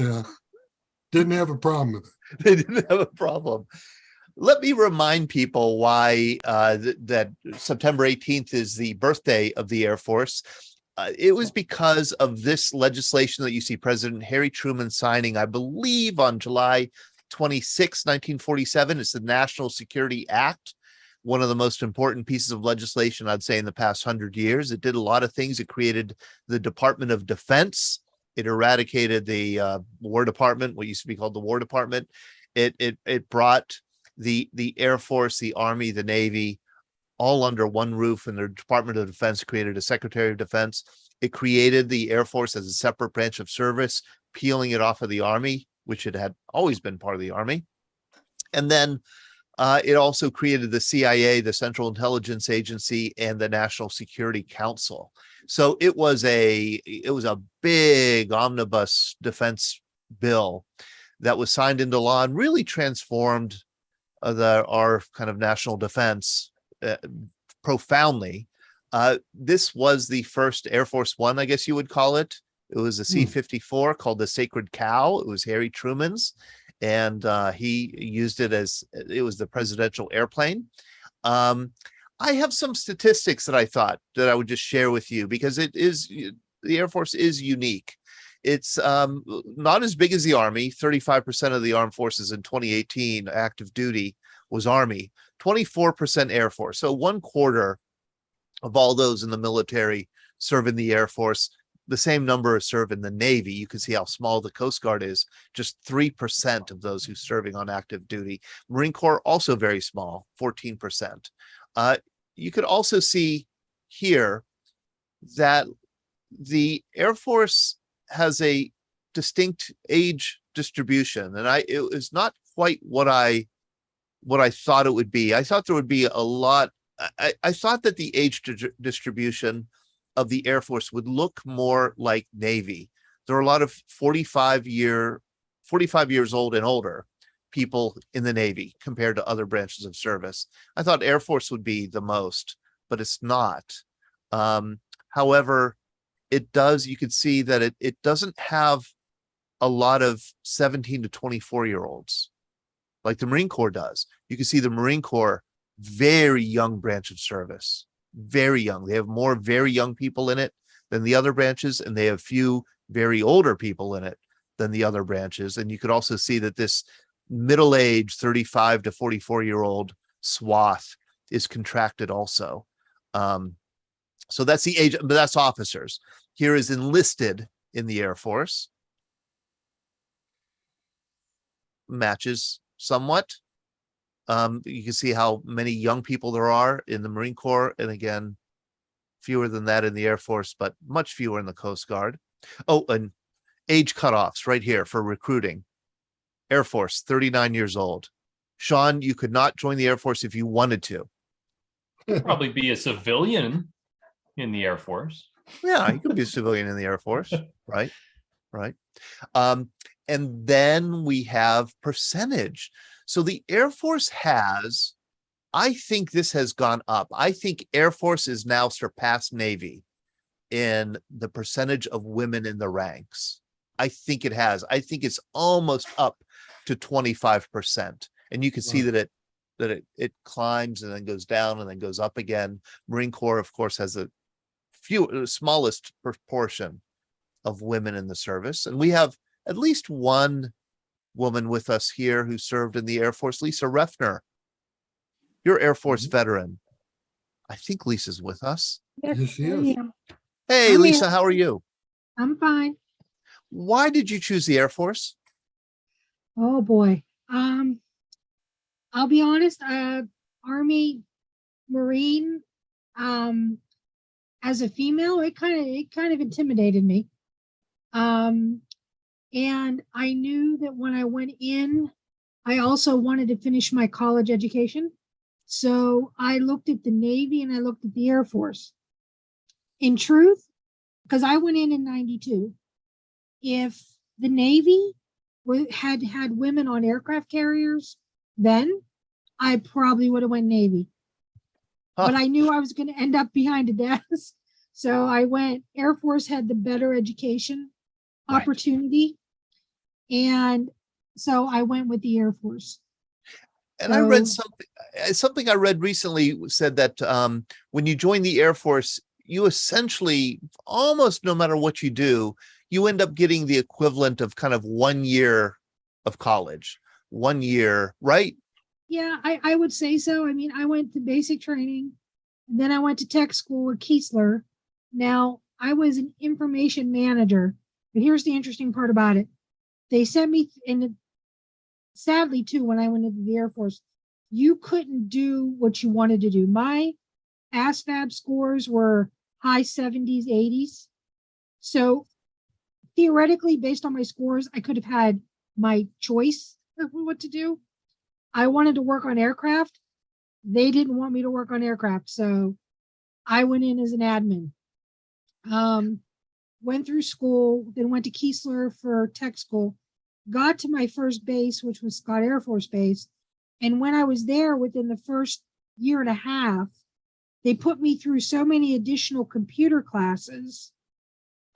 didn't have a problem with it. They didn't have a problem. Let me remind people why that September 18th is the birthday of the Air Force. It was because of this legislation that you see President Harry Truman signing, I believe, on July 26, 1947. It's the National Security Act, one of the most important pieces of legislation, I'd say, in the past 100 years. It did a lot of things. It created the Department of Defense. It eradicated the War Department, what used to be called the War Department. It brought the Air Force, the Army, the Navy, all under one roof, and the Department of Defense created a Secretary of Defense. It created the Air Force as a separate branch of service, peeling it off of the Army, which it had always been part of the Army. And then It also created the CIA, the Central Intelligence Agency, and the National Security Council. So it was a big omnibus defense bill that was signed into law and really transformed our kind of national defense profoundly. This was the first Air Force One, I guess you would call it. It was a C-54 called the Sacred Cow. It was Harry Truman's, and he used it as it was the presidential airplane. I have some statistics that I thought that I would just share with you because the Air Force is unique. It's not as big as the Army. 35% of the armed forces in 2018 active duty was Army, 24% Air Force. So 1/4 of all those in the military serve in the Air Force. The same number serve in the Navy. You can see how small the Coast Guard is. Just 3% of those who serving on active duty. Marine Corps also very small, 14%. You could also see here that the Air Force has a distinct age distribution, and it was not quite what I thought it would be. I thought there would be a lot. I thought that the age distribution of the Air Force would look more like Navy. There are a lot of 45 years old and older people in the Navy compared to other branches of service. I thought Air Force would be the most, but it's not. However, it does, you could see that it doesn't have a lot of 17 to 24-year-olds like the Marine Corps does. You can see the Marine Corps, very young branch of service, very young. They have more very young people in it than the other branches, and they have few very older people in it than the other branches. And you could also see that this middle-aged 35 to 44-year-old swath is contracted also. So that's the age, but that's officers. Here is enlisted in the Air Force. Matches somewhat. You can see how many young people there are in the Marine Corps, and again, fewer than that in the Air Force, but much fewer in the Coast Guard. Oh, and age cutoffs right here for recruiting. Air Force, 39 years old. Sean, you could not join the Air Force if you wanted to. Probably be a civilian in the Air Force. Yeah, you could be a civilian in the Air Force, right? Right. And then we have percentage. So the Air Force has, I think this has gone up. I think Air Force is now surpassed Navy in the percentage of women in the ranks. I think it has. I think it's almost up to 25%. And you can see that it climbs and then goes down and then goes up again. Marine Corps, of course, has the smallest proportion of women in the service. And we have at least one woman with us here who served in the Air Force, Lisa Refner. You're Air Force veteran. I think Lisa's with us. Yes, she I is. am. Hey, I'm Lisa, here. how are you? I'm fine. Why did you choose the Air Force? Oh boy. I'll be honest, Army, Marine, as a female, it kind of intimidated me. And I knew that when I went in, I also wanted to finish my college education. So I looked at the Navy and I looked at the Air Force. In truth, because I went in 92, if the Navy had women on aircraft carriers, then I probably would have went Navy. But I knew I was going to end up behind a desk. So I went, Air Force had the better education opportunity. And so I went with the Air Force. And I read something I read recently said that when you join the Air Force, you essentially, almost no matter what you do, you end up getting the equivalent of kind of 1 year of college, 1 year, right? Yeah, I would say so. I mean, I went to basic training, and then I went to tech school at Keesler. Now, I was an information manager, but here's the interesting part about it. They sent me, and sadly too, when I went into the Air Force, you couldn't do what you wanted to do. My ASVAB scores were high 70s, 80s. So theoretically, based on my scores, I could have had my choice of what to do. I wanted to work on aircraft. They didn't want me to work on aircraft. So I went in as an admin. Went through school, then went to Keesler for tech school, got to my first base, which was Scott Air Force Base. And when I was there within the first year and a half, they put me through so many additional computer classes,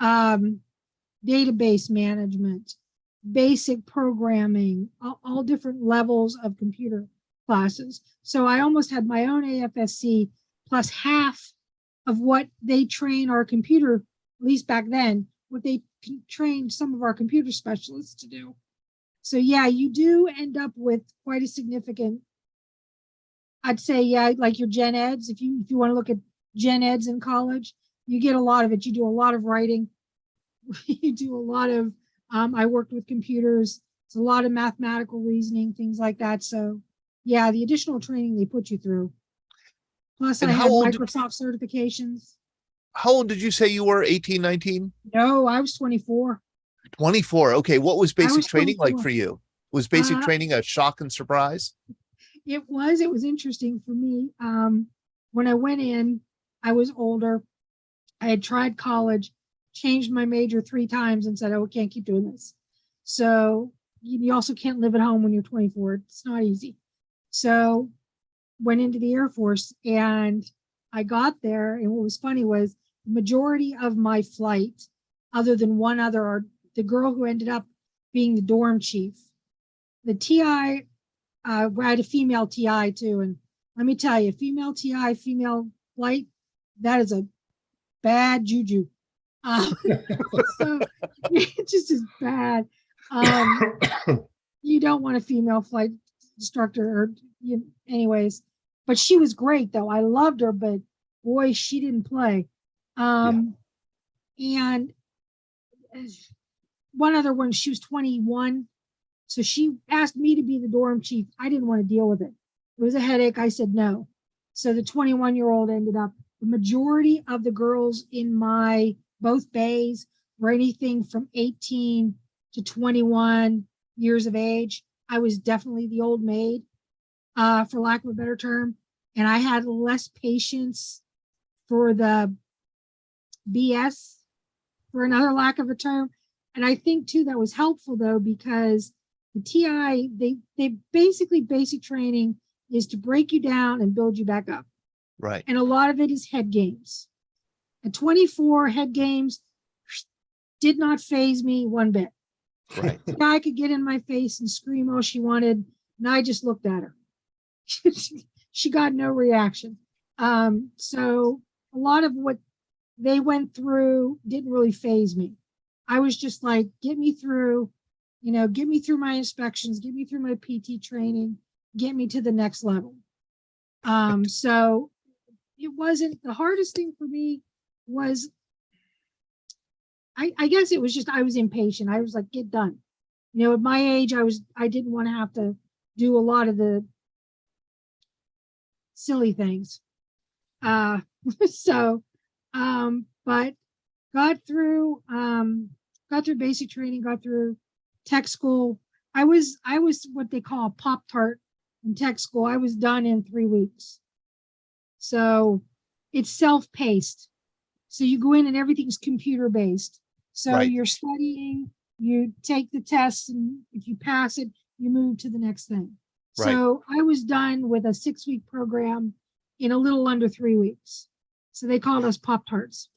database management, basic programming, all different levels of computer classes. So I almost had my own AFSC plus half of what they train our computer, at least back then, what they trained some of our computer specialists to do. So yeah, you do end up with quite a significant, I'd say, yeah, like your gen eds. If you want to look at gen eds in college, you get a lot of it. You do a lot of writing. You do a lot of, I worked with computers. It's a lot of mathematical reasoning, things like that. So yeah, the additional training they put you through. Plus And I how had old Microsoft certifications. How old did you say you were? 18, 19? No, I was 24. 24. Okay. What was basic was training like 24. for you? Was basic training a shock and surprise? It was interesting for me. When I went in, I was older. I had tried college, changed my major 3 times and said, oh, I can't keep doing this. So you also can't live at home when you're 24. It's not easy. So went into the Air Force and I got there. And what was funny was the majority of my flight, other than one other, the girl who ended up being the dorm chief, the TI, I had a female TI too. And let me tell you, female TI, female flight, that is a bad juju. So it just is bad. You don't want a female flight instructor, or anyways. But she was great though. I loved her, but boy, she didn't play. And one other one, she was 21. So she asked me to be the dorm chief. I didn't want to deal with it. It was a headache. I said no. So the 21-year-old ended up, the majority of the girls in my both bays were anything from 18 to 21 years of age. I was definitely the old maid, for lack of a better term. And I had less patience for the BS, for another lack of a term. And I think too, that was helpful though, because the TI, they basically, basic training is to break you down and build you back up. Right. And a lot of it is head games. At 24, head games did not faze me one bit. Right. I could get in my face and scream all she wanted, and I just looked at her. She got no reaction. So a lot of what they went through didn't really faze me. I was just like, get me through, get me through my inspections, get me through my PT training, get me to the next level. So it wasn't, the hardest thing for me was, I guess it was just, I was impatient. I was like, get done. At my age, I didn't want to have to do a lot of the silly things. But got through basic training, got through tech school. I was what they call a Pop-Tart in tech school. I was done in 3 weeks. So it's self-paced. So you go in and everything's computer-based. So Right. You're studying, you take the tests, and if you pass it, you move to the next thing. Right. So I was done with a 6-week program in a little under 3 weeks. So they called us Pop-Tarts.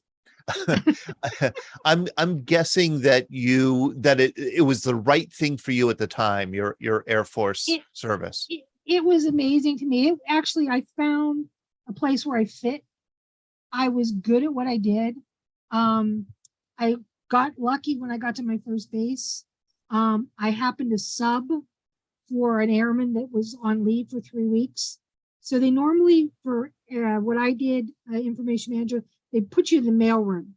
I'm guessing that it was the right thing for you at the time, your Air Force service. It was amazing to me. Actually, I found a place where I fit. I was good at what I did. I got lucky when I got to my first base. I happened to sub for an airman that was on leave for 3 weeks. So they normally, for what I did, information manager, they put you in the mailroom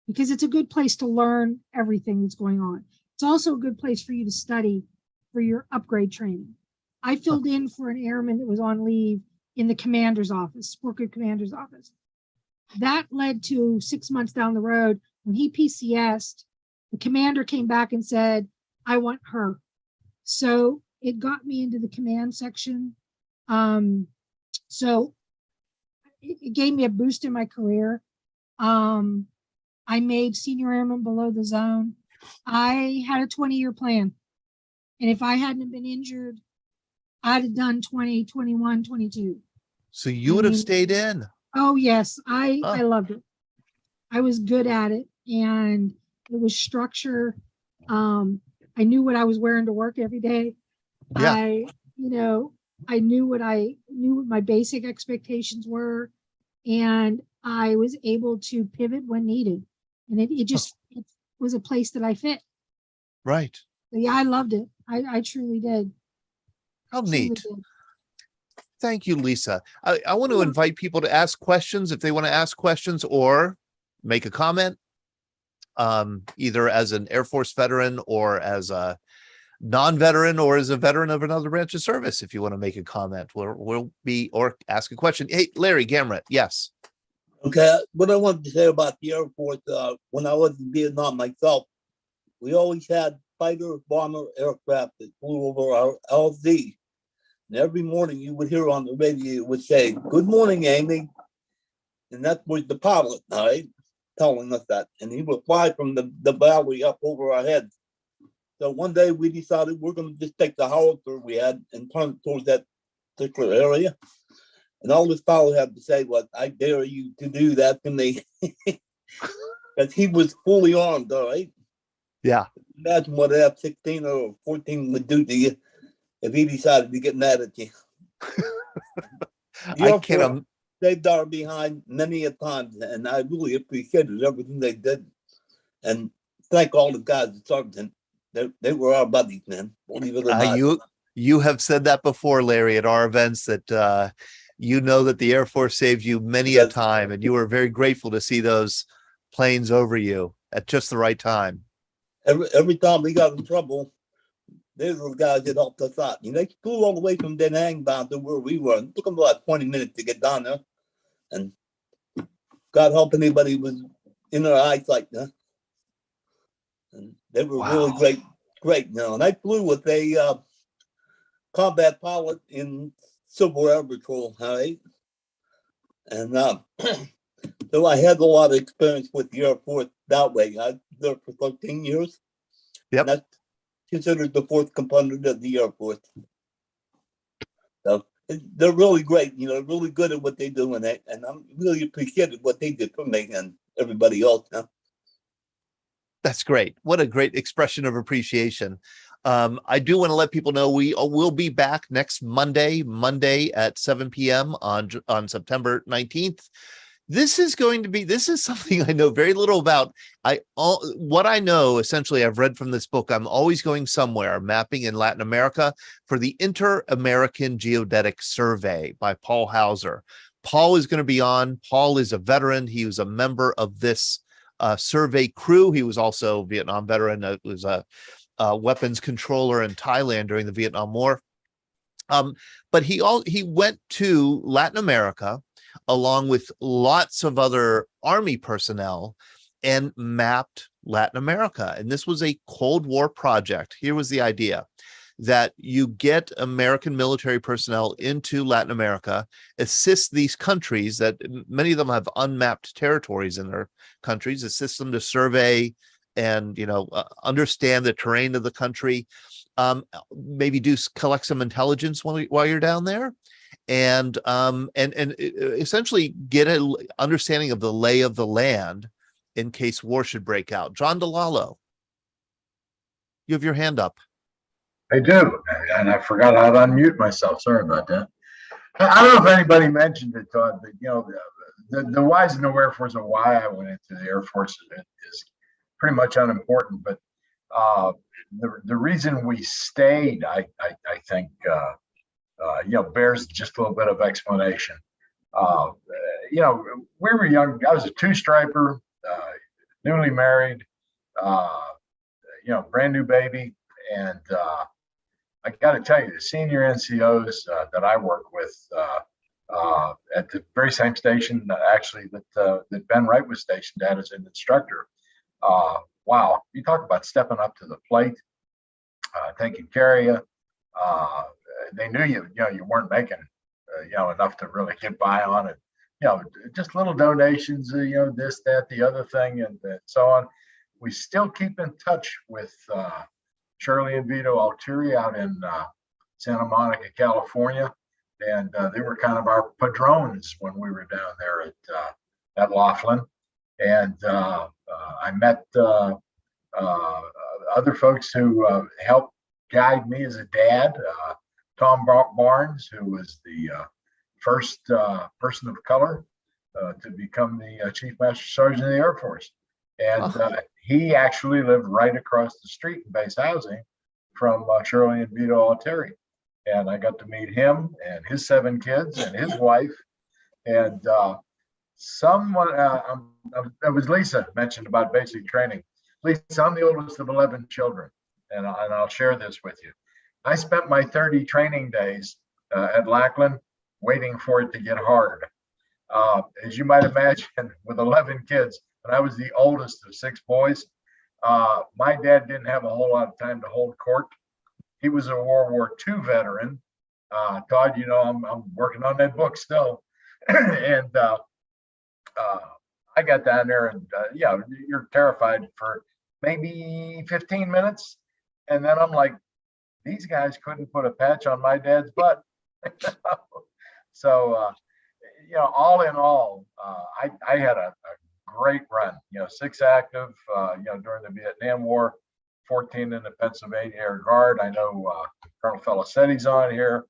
because it's a good place to learn everything that's going on. It's also a good place for you to study for your upgrade training. I filled in for an airman that was on leave in the commander's office, sport group commander's office. That led to 6 months down the road when he PCS'd, the commander came back and said, I want her. So it got me into the command section. So it gave me a boost in my career. I made senior airman below the zone. I had a 20-year plan. And if I hadn't been injured, I'd have done 20, 21, 22. So you would have stayed in. Oh, yes. I loved it. I was good at it. And it was structure. I knew what I was wearing to work every day. Yeah. I knew what my basic expectations were, and I was able to pivot when needed. And it was a place that I fit. Right. So yeah, I loved it. I truly did. How Truly neat. did. Thank you, Lisa. I want to invite people to ask questions if they want to ask questions or make a comment, either as an Air Force veteran or as a non-veteran or as a veteran of another branch of service. If you want to make a comment, we'll be, or ask a question. Hey, Larry Gamrett. Yes. Okay. What I wanted to say about the Air Force, when I was in Vietnam myself, we always had fighter bomber aircraft that flew over our LZ. And every morning you would hear on the radio, it would say, "Good morning, Amy." And that was the pilot, all right, telling us that. And he would fly from the valley up over our heads. So one day we decided we're going to just take the howitzer we had and turn it towards that particular area. And all this pilot had to say was, "I dare you to do that to me." Because he was fully armed, all right? Yeah. Imagine what an F-16 or 14 would do to you if he decided to get mad at you. I can't. Saved our behind many a time, and I really appreciated everything they did. And thank all the guys that served him. They were our buddies, man. Believe it or not. You have said that before, Larry, at our events, that you know that the Air Force saved you many a time, and you were very grateful to see those planes over you at just the right time. Every time we got in trouble, they were the guys that helped us out. They flew all the way from Da Nang down to where we were. It took them about 20 minutes to get down there. And God help anybody who was in their eyesight. And they were really great. And I flew with a combat pilot in Civil Air Patrol, right? And so I had a lot of experience with the Air Force that way. I was there for 13 years. Yep. That's considered the fourth component of the Air Force. So they're really great, really good at what they do, and I'm really appreciative what they did for me and everybody else. That's great. What a great expression of appreciation. I do want to let people know we will be back next Monday at 7 p.m. on September 19th. This is something I know very little about. What I know, essentially, I've read from this book. I'm always going somewhere, mapping in Latin America for the Inter-American Geodetic Survey by Paul Hauser. Paul is going to be on. Paul is a veteran. He was a member of this survey crew. He was also a Vietnam veteran. Was a weapons controller in Thailand during the Vietnam War. But he went to Latin America along with lots of other Army personnel and mapped Latin America. And this was a Cold War project. Here was the idea that you get American military personnel into Latin America, assist these countries that many of them have unmapped territories in their countries, assist them to survey and, understand the terrain of the country, maybe collect some intelligence while you're down there, and essentially get an understanding of the lay of the land in case war should break out. John DeLallo, you have your hand up. I do, and I forgot how to unmute myself. Sorry about that. I don't know if anybody mentioned it, Todd, but the whys and the wherefores of why I went into the Air Force is pretty much unimportant. But the reason we stayed, I think, bears just a little bit of explanation. We were young. I was a two-striper, newly married, brand new baby, and I got to tell you, the senior NCOs that I work with at the very same station, actually, that Ben Wright was stationed at as an instructor. Wow, you talk about stepping up to the plate, taking care of you. they knew you weren't making, enough to really get by on it. Just little donations, this, that, the other thing, and so on. We still keep in touch with Shirley and Vito Altieri out in Santa Monica, California. And they were kind of our padrones when we were down there at Laughlin. And I met other folks who helped guide me as a dad. Tom Barnes, who was the first person of color to become the Chief Master Sergeant of the Air Force. And he actually lived right across the street in base housing from Shirley and Vito Altieri. And I got to meet him and his 7 kids and his wife. And someone, it was Lisa mentioned about basic training. Lisa, I'm the oldest of 11 children, and I'll share this with you. I spent my 30 training days at Lackland waiting for it to get hard. As you might imagine, with 11 kids, and I was the oldest of 6 boys, my dad didn't have a whole lot of time to hold court. He was a World War II veteran. Todd, I'm working on that book still. And I got down there and, you're terrified for maybe 15 minutes. And then I'm like, these guys couldn't put a patch on my dad's butt. So, all in all, I had a great run, 6 active, during the Vietnam War, 14 in the Pennsylvania Air Guard. I know Colonel Felicetti's on here.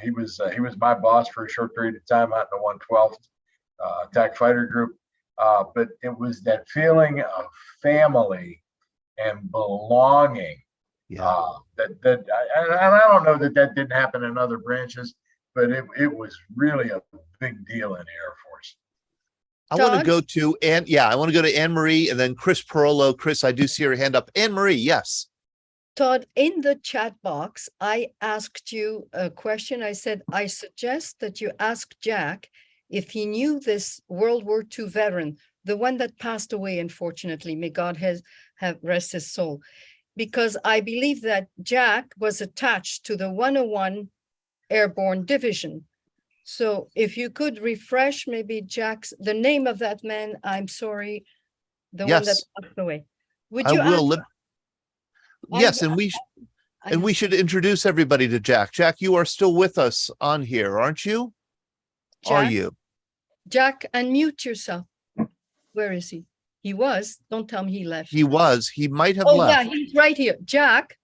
He was my boss for a short period of time out in the 112th Attack Fighter Group. But it was that feeling of family and belonging. That I don't know that didn't happen in other branches, but it was really a big deal in the Air Force. I want to go to Anne Marie and then Chris Parolo. Chris, I do see your hand up. Anne Marie, yes. Todd, in the chat box, I asked you a question. I said, I suggest that you ask Jack if he knew this World War II veteran, the one that passed away, unfortunately, may God have rest his soul. Because I believe that Jack was attached to the 101 Airborne Division. So if you could refresh maybe the name of that man, I'm sorry, the one that passed away. Would you? Yes, and we should introduce everybody to Jack. Jack, you are still with us on here, aren't you? Jack? Are you? Jack, unmute yourself. Where is he? He was. Don't tell me he left. He was. He might have left. Oh yeah, he's right here. Jack,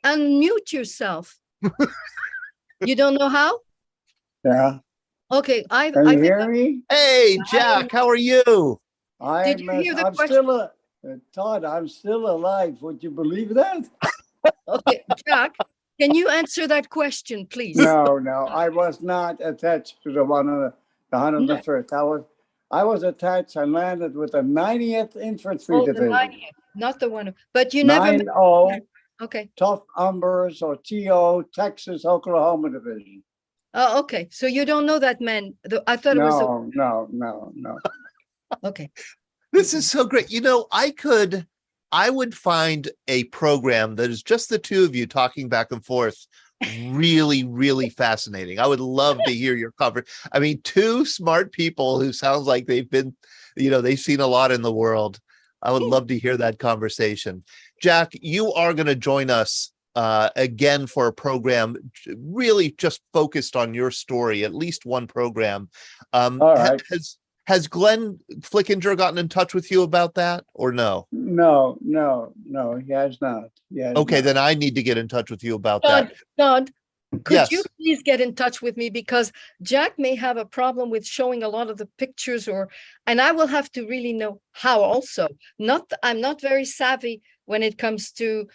unmute yourself. You don't know how? Yeah. Okay, I hear me? Hey, Jack, how are you? Did you hear the I'm question? still Todd, I'm still alive. Would you believe that? Okay, Jack, can you answer that question, please? No, I was not attached to the 101st. I was attached and landed with the 90th Infantry Division. The 90th, not the one. But you never. 9-0. Okay. Tough Umbers or TO, Texas, Oklahoma Division. Oh, okay. So you don't know that man. I thought it was. No. Okay. This is so great. I would find a program that is just the two of you talking back and forth really, really fascinating. I would love to hear your coverage. I mean, 2 smart people who sounds like they've been, they've seen a lot in the world. I would love to hear that conversation. Jack, you are going to join us again for a program really just focused on your story, at least one program. All right. Has Glenn Flickinger gotten in touch with you about that or no? No, he has not. Okay, then I need to get in touch with you about that. Todd, could you Yes. please get in touch with me, because Jack may have a problem with showing a lot of the pictures, and I will have to really know how also. I'm not very savvy when it comes to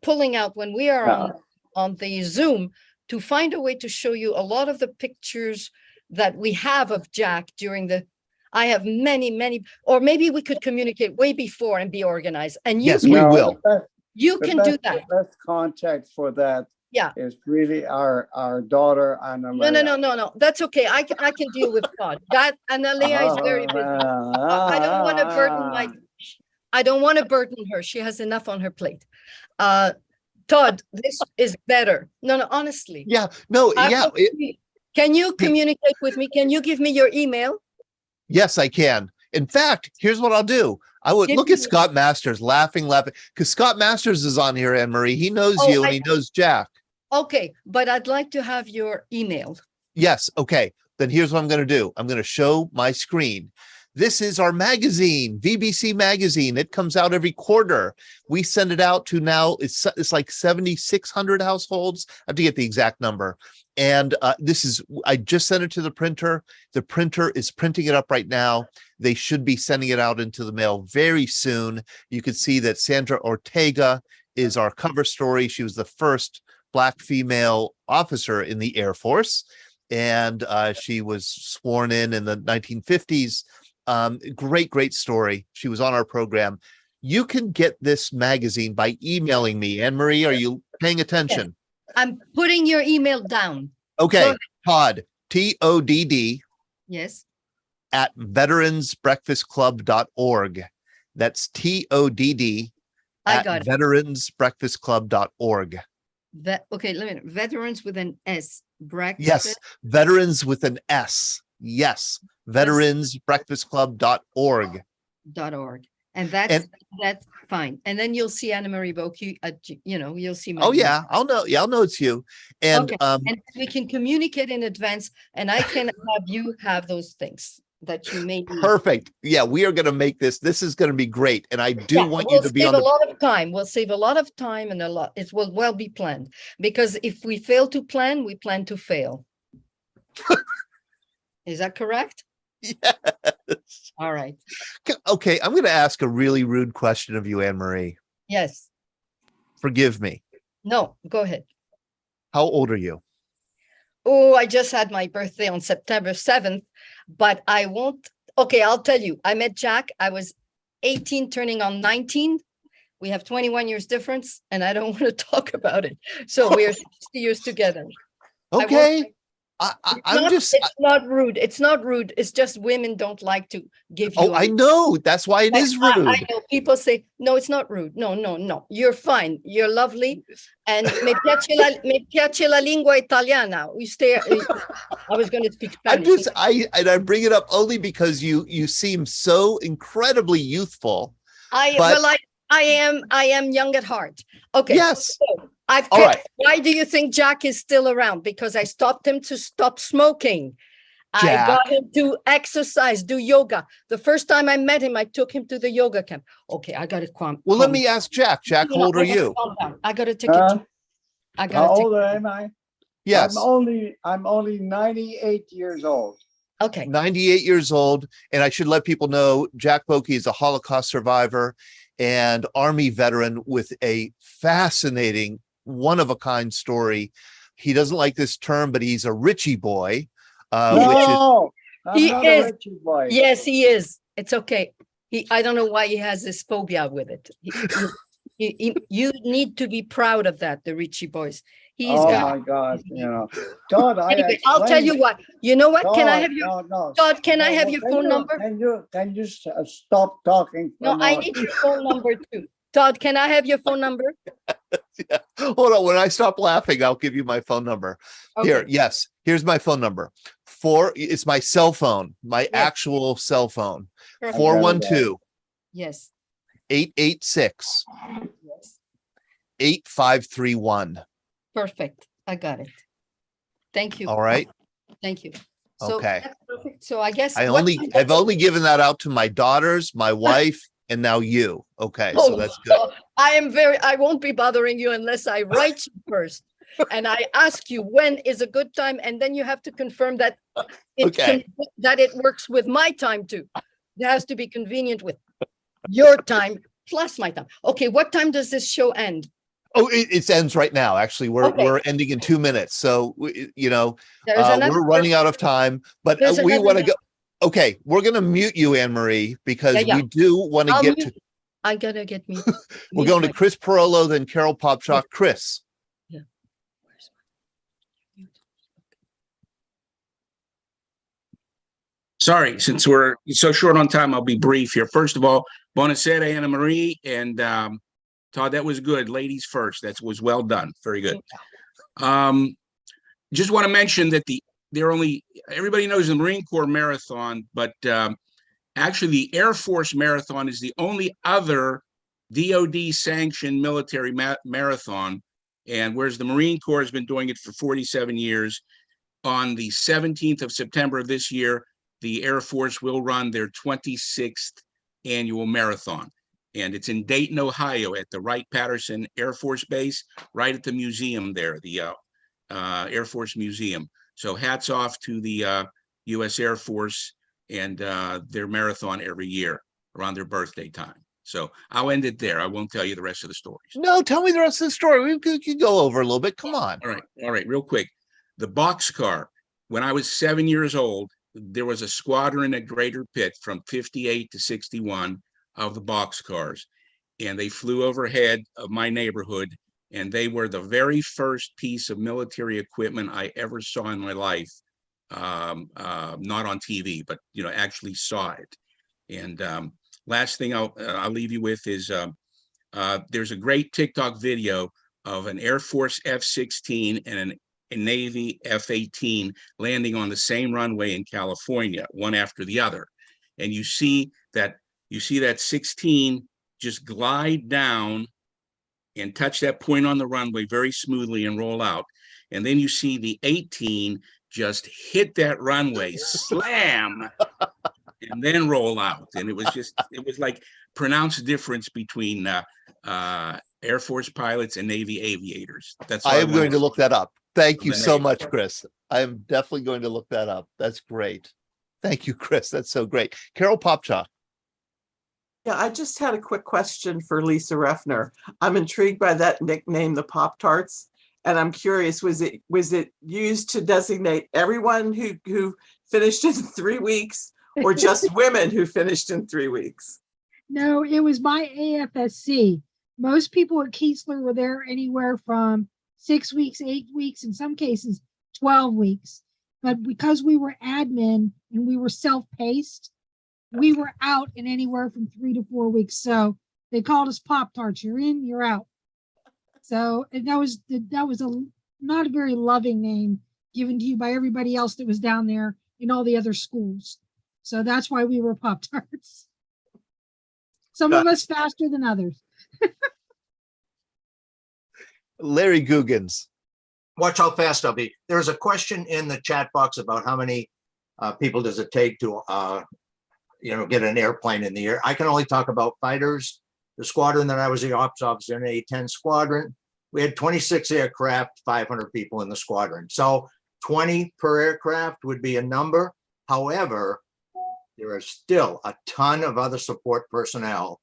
pulling out when we are on the Zoom to find a way to show you a lot of the pictures that we have of Jack I have many, or maybe we could communicate way before and be organized. And we will. You can do that. The best contact for that is really our daughter, Anna. No. That's okay. I can deal with Todd. That Analia is very busy. I don't want to burden I don't want to burden her. She has enough on her plate. Todd, this is better. No, honestly. Yeah, no, yeah. Can you communicate with me? Can you give me your email? Yes, I can. In fact, here's what I'll do. I would look at Scott Masters laughing, because Scott Masters is on here, Anne Marie. He knows you and he knows Jack. Okay, but I'd like to have your email. Yes. Okay. Then here's what I'm going to do. I'm going to show my screen. This is our magazine, VBC magazine. It comes out every quarter. We send it out to now, it's like 7,600 households. I have to get the exact number. And I just sent it to the printer. The printer is printing it up right now. They should be sending it out into the mail very soon. You can see that Sandra Ortega is our cover story. She was the first Black female officer in the Air Force. And she was sworn in the 1950s. Great story. She was on our program. You can get this magazine by emailing me. Anne Marie, are you paying attention? Yes. I'm putting your email down. Okay. Todd, TODD. Yes. At veteransbreakfastclub.org. That's TODD. I got it. Veteransbreakfastclub.org. Okay, let me know. Veterans with an S. Breakfast. Yes. Veterans with an S. Yes. Veteransbreakfastclub.org. .org. And that's fine. And then you'll see Anna Marie Boki. You'll see my. Oh yeah, I'll know. Yeah, I'll know it's you. And and we can communicate in advance, and I can have you have those things that you may. Perfect. Yeah, we are going to make this. This is going to be great, and I do want you to be on. We'll save a lot of time. We'll save a lot of time and it will well be planned, because if we fail to plan, we plan to fail. Is that correct? Yes. All right. Okay, I'm going to ask a really rude question of you, Anne Marie. Yes. Forgive me. No, go ahead. How old are you? Oh, I just had my birthday on September 7th, but I won't. Okay, I'll tell you. I met Jack. I was 18, turning on 19. We have 21 years difference, and I don't want to talk about it. So we are 60 years together. Okay. It's not rude. It's not rude. It's just women don't like to give you. Oh, I know. That's why it is rude. I know. People say, no, it's not rude. No. You're fine. You're lovely. And me piace la lingua italiana. I was going to speak Spanish. I bring it up only because you seem so incredibly youthful. I am young at heart. Okay. Yes. So, why do you think Jack is still around? Because I stopped him to stop smoking. Jack. I got him to exercise, do yoga. The first time I met him, I took him to the yoga camp. Okay, I got to calm. Well, let me ask Jack. Jack, how old are you? I got a ticket. How old am I? Yes. I'm only 98 years old. Okay. 98 years old. And I should let people know Jack Boki is a Holocaust survivor and Army veteran with a fascinating, one-of-a-kind story. He doesn't like this term, but he's a Richie boy. I'm not a Richie boy. Yes, he is. It's okay. I don't know why he has this phobia with it. You need to be proud of that, the Richie boys. My God, Todd, anyway, I'll tell you what. You know what? Can I have your Todd? Can I have your phone number? Can you stop talking? I need your phone number too. Todd, can I have your phone number? Yeah. Hold on. When I stop laughing, I'll give you my phone number. Okay. Here, yes. Here's my phone number. It's my cell phone, my actual cell phone. 412. Yes. 886. Yes. 8531. Perfect. I got it. Thank you. All right. Thank you. So okay. That's perfect. So I guess I've only given that out to my daughters, my wife, and now you. Okay. So that's good. I won't be bothering you unless I write you first. And I ask you when is a good time, and then you have to confirm that it works with my time too. It has to be convenient with your time plus my time. Okay, what time does this show end? Oh, it ends right now. Actually, we're ending in 2 minutes. So we're running out of time, but we want to go. Okay, we're going to mute you, Anne Marie, because we do want to get to. I gotta get me. We're going to Chris Parolo, then Carol Popshock. Chris. Yeah. Sorry, since we're so short on time, I'll be brief here. First of all, buonasera, Anna Marie, and Todd, that was good. Ladies first. That was well done. Very good. Just want to mention that everybody knows the Marine Corps Marathon, but actually the Air Force Marathon is the only other DOD sanctioned military marathon. And whereas the Marine Corps has been doing it for 47 years, on the 17th of September of this year, the Air Force will run their 26th annual marathon. And it's in Dayton, Ohio at the Wright-Patterson Air Force Base, right at the museum there, the Air Force Museum. So hats off to the U.S. Air Force and their marathon every year around their birthday time. So I'll end it there. I won't tell you the rest of the stories. No, tell me the rest of the story. We can go over a little bit. Come on. All right, real quick. The boxcar, when I was 7 years old, there was a squadron at Greater Pitt from 58 to 61 of the boxcars, and they flew overhead of my neighborhood, and they were the very first piece of military equipment I ever saw in my life, not on TV, but actually saw it. And last thing I'll leave you with is there's a great TikTok video of an Air Force F-16 and a Navy F-18 landing on the same runway in California, one after the other, and you see that 16 just glide down and touch that point on the runway very smoothly and roll out. And then you see the 18 just hit that runway, slam, and then roll out. And it was like pronounced difference between Air Force pilots and Navy aviators. That's I am going to look that up. Thank you so much, Chris. I am definitely going to look that up. That's great. Thank you, Chris. That's so great. Carol Popchalk. Yeah, I just had a quick question for Lisa Reffner. I'm intrigued by that nickname, the Pop-Tarts, and I'm curious, was it used to designate everyone who finished in 3 weeks, or just women who finished in 3 weeks? No, it was by AFSC. Most people at Keesler were there anywhere from 6 weeks, 8 weeks, in some cases 12 weeks. But because we were admin and we were self-paced, we were out in anywhere from 3 to 4 weeks. So they called us Pop-Tarts. You're in, you're out. So that was not a very loving name given to you by everybody else that was down there in all the other schools. So that's why we were Pop-Tarts. Some of us faster than others. Larry Googans. Watch how fast I'll be. There's a question in the chat box about how many people does it take to get an airplane in the air. I can only talk about fighters. The squadron that I was the ops officer in, A-10 squadron, we had 26 aircraft, 500 people in the squadron. So 20 per aircraft would be a number. However, there are still a ton of other support personnel.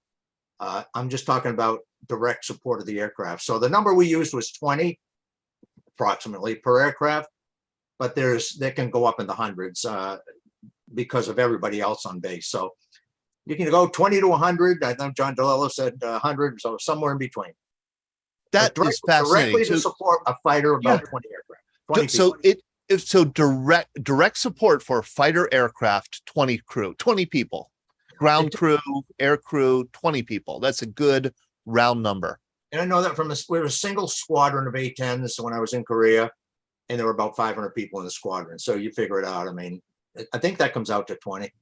I'm just talking about direct support of the aircraft. So the number we used was 20 approximately per aircraft, but that can go up in the hundreds because of everybody else on base. So you can go 20 to 100. I think John DeLello said 100, so somewhere in between. That is fascinating. Directly to support a fighter about 20 aircraft. 20 so people. direct support for fighter aircraft, 20 crew, 20 people, ground crew, air crew, 20 people. That's a good round number. And I know that we were a single squadron of A-10s when I was in Korea, and there were about 500 people in the squadron. So you figure it out. I mean, I think that comes out to 20.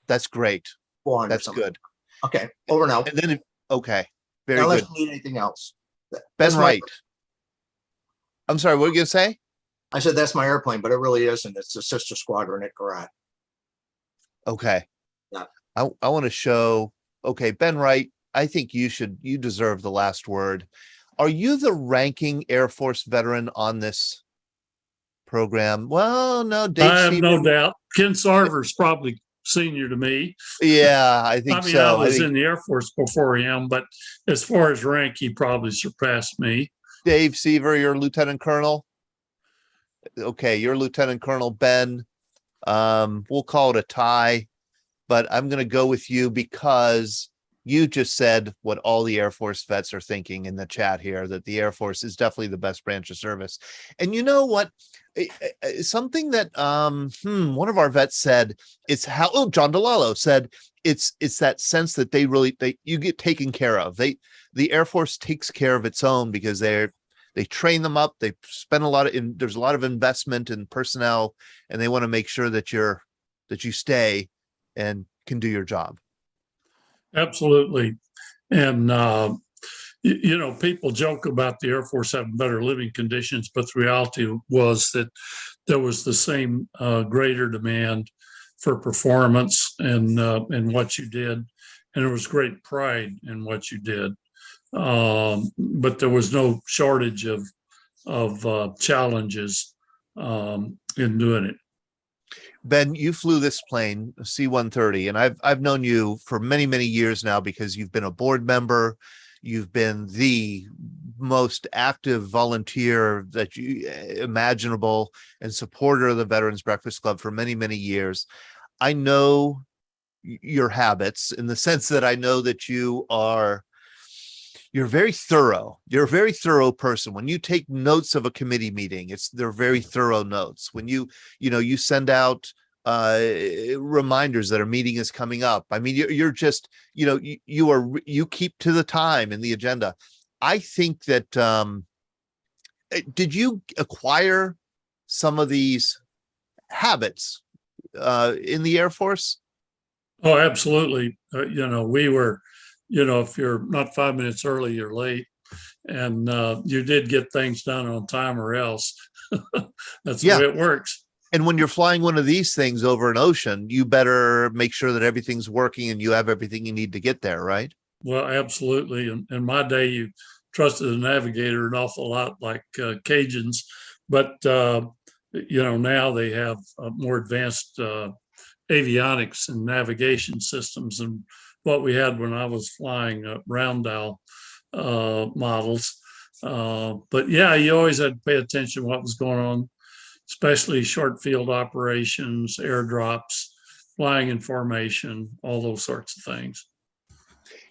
That's great. 400. That's something. good. Okay, over now. And then, okay, very Unless good. you need anything else. Ben Wright. I'm sorry, what were you gonna say? I said that's my airplane, but it really isn't. It's a sister squadron at Karat. Okay. Yeah. I want to show. Okay, Ben Wright. I think you deserve the last word. Are you the ranking Air Force veteran on this program? Well, no, Dave I have Seaver. no doubt. Ken Sarver's probably senior to me. Yeah, I think so. I was in the Air Force before him, but as far as rank, he probably surpassed me. Dave Seaver, you're Lieutenant Colonel. Okay, you're Lieutenant Colonel. Ben. We'll call it a tie, but I'm going to go with you because you just said what all the Air Force vets are thinking in the chat here, that the Air Force is definitely the best branch of service. And you know what? Something that one of our vets said, it's how John DeLallo said it's that sense that you get taken care of. The Air Force takes care of its own because they train them up, they spend there's a lot of investment in personnel, and they want to make sure that you stay and can do your job. Absolutely. And, people joke about the Air Force having better living conditions, but the reality was that there was the same greater demand for performance and what you did. And there was great pride in what you did. But there was no shortage of challenges in doing it. Ben, you flew this plane, C-130, and I've known you for many, many years now because you've been a board member. You've been the most active volunteer that you imaginable and supporter of the Veterans Breakfast Club for many, many years. I know your habits in the sense that I know that you're very thorough. You're a very thorough person. When you take notes of a committee meeting, they're very thorough notes. When you send out reminders that a meeting is coming up. I mean, you're just, you keep to the time in the agenda. I think that, did you acquire some of these habits in the Air Force? Oh, absolutely. We were, if you're not 5 minutes early, you're late, and you did get things done on time or else. That's the way it works. And when you're flying one of these things over an ocean, you better make sure that everything's working and you have everything you need to get there, right? Well, absolutely. In my day, you trusted a navigator an awful lot, like Cajuns, but now they have more advanced avionics and navigation systems than what we had when I was flying round dial models. But yeah, you always had to pay attention to what was going on, especially short field operations, airdrops, flying in formation, all those sorts of things.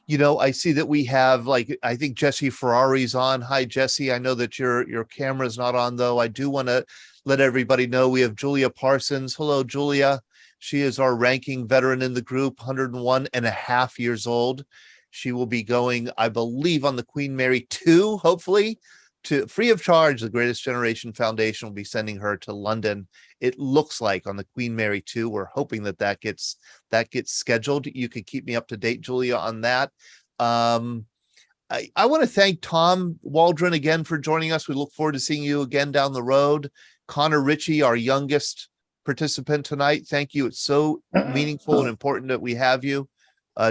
I see that we have, I think Jesse Ferrari's on. Hi, Jesse. I know that your camera's not on, though. I do want to let everybody know we have Julia Parsons. Hello, Julia. She is our ranking veteran in the group, 101.5 years old. She will be going, I believe, on the Queen Mary 2, hopefully, to free of charge. The Greatest Generation Foundation will be sending her to London. It looks like on the Queen Mary 2. We're hoping that gets scheduled. You can keep me up to date, Julia, on that. I want to thank Tom Waldron again for joining us. We look forward to seeing you again down the road. Connor Ritchie, our youngest participant tonight, thank you. It's so meaningful and important that we have you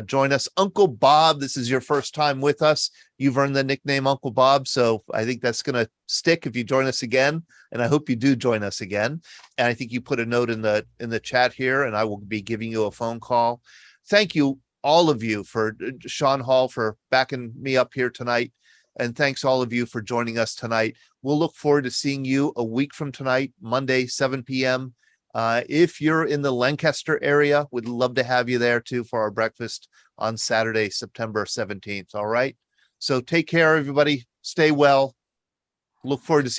join us. Uncle Bob, this is your first time with us. You've earned the nickname Uncle Bob, so I think that's going to stick if you join us again, and I hope you do join us again. And I think you put a note in the chat here, and I will be giving you a phone call. Thank you, all of you, for Sean Hall for backing me up here tonight, and thanks all of you for joining us tonight. We'll look forward to seeing you a week from tonight, Monday, 7 p.m. If you're in the Lancaster area, we'd love to have you there too for our breakfast on Saturday, September 17th. All right. So take care, everybody. Stay well. Look forward to seeing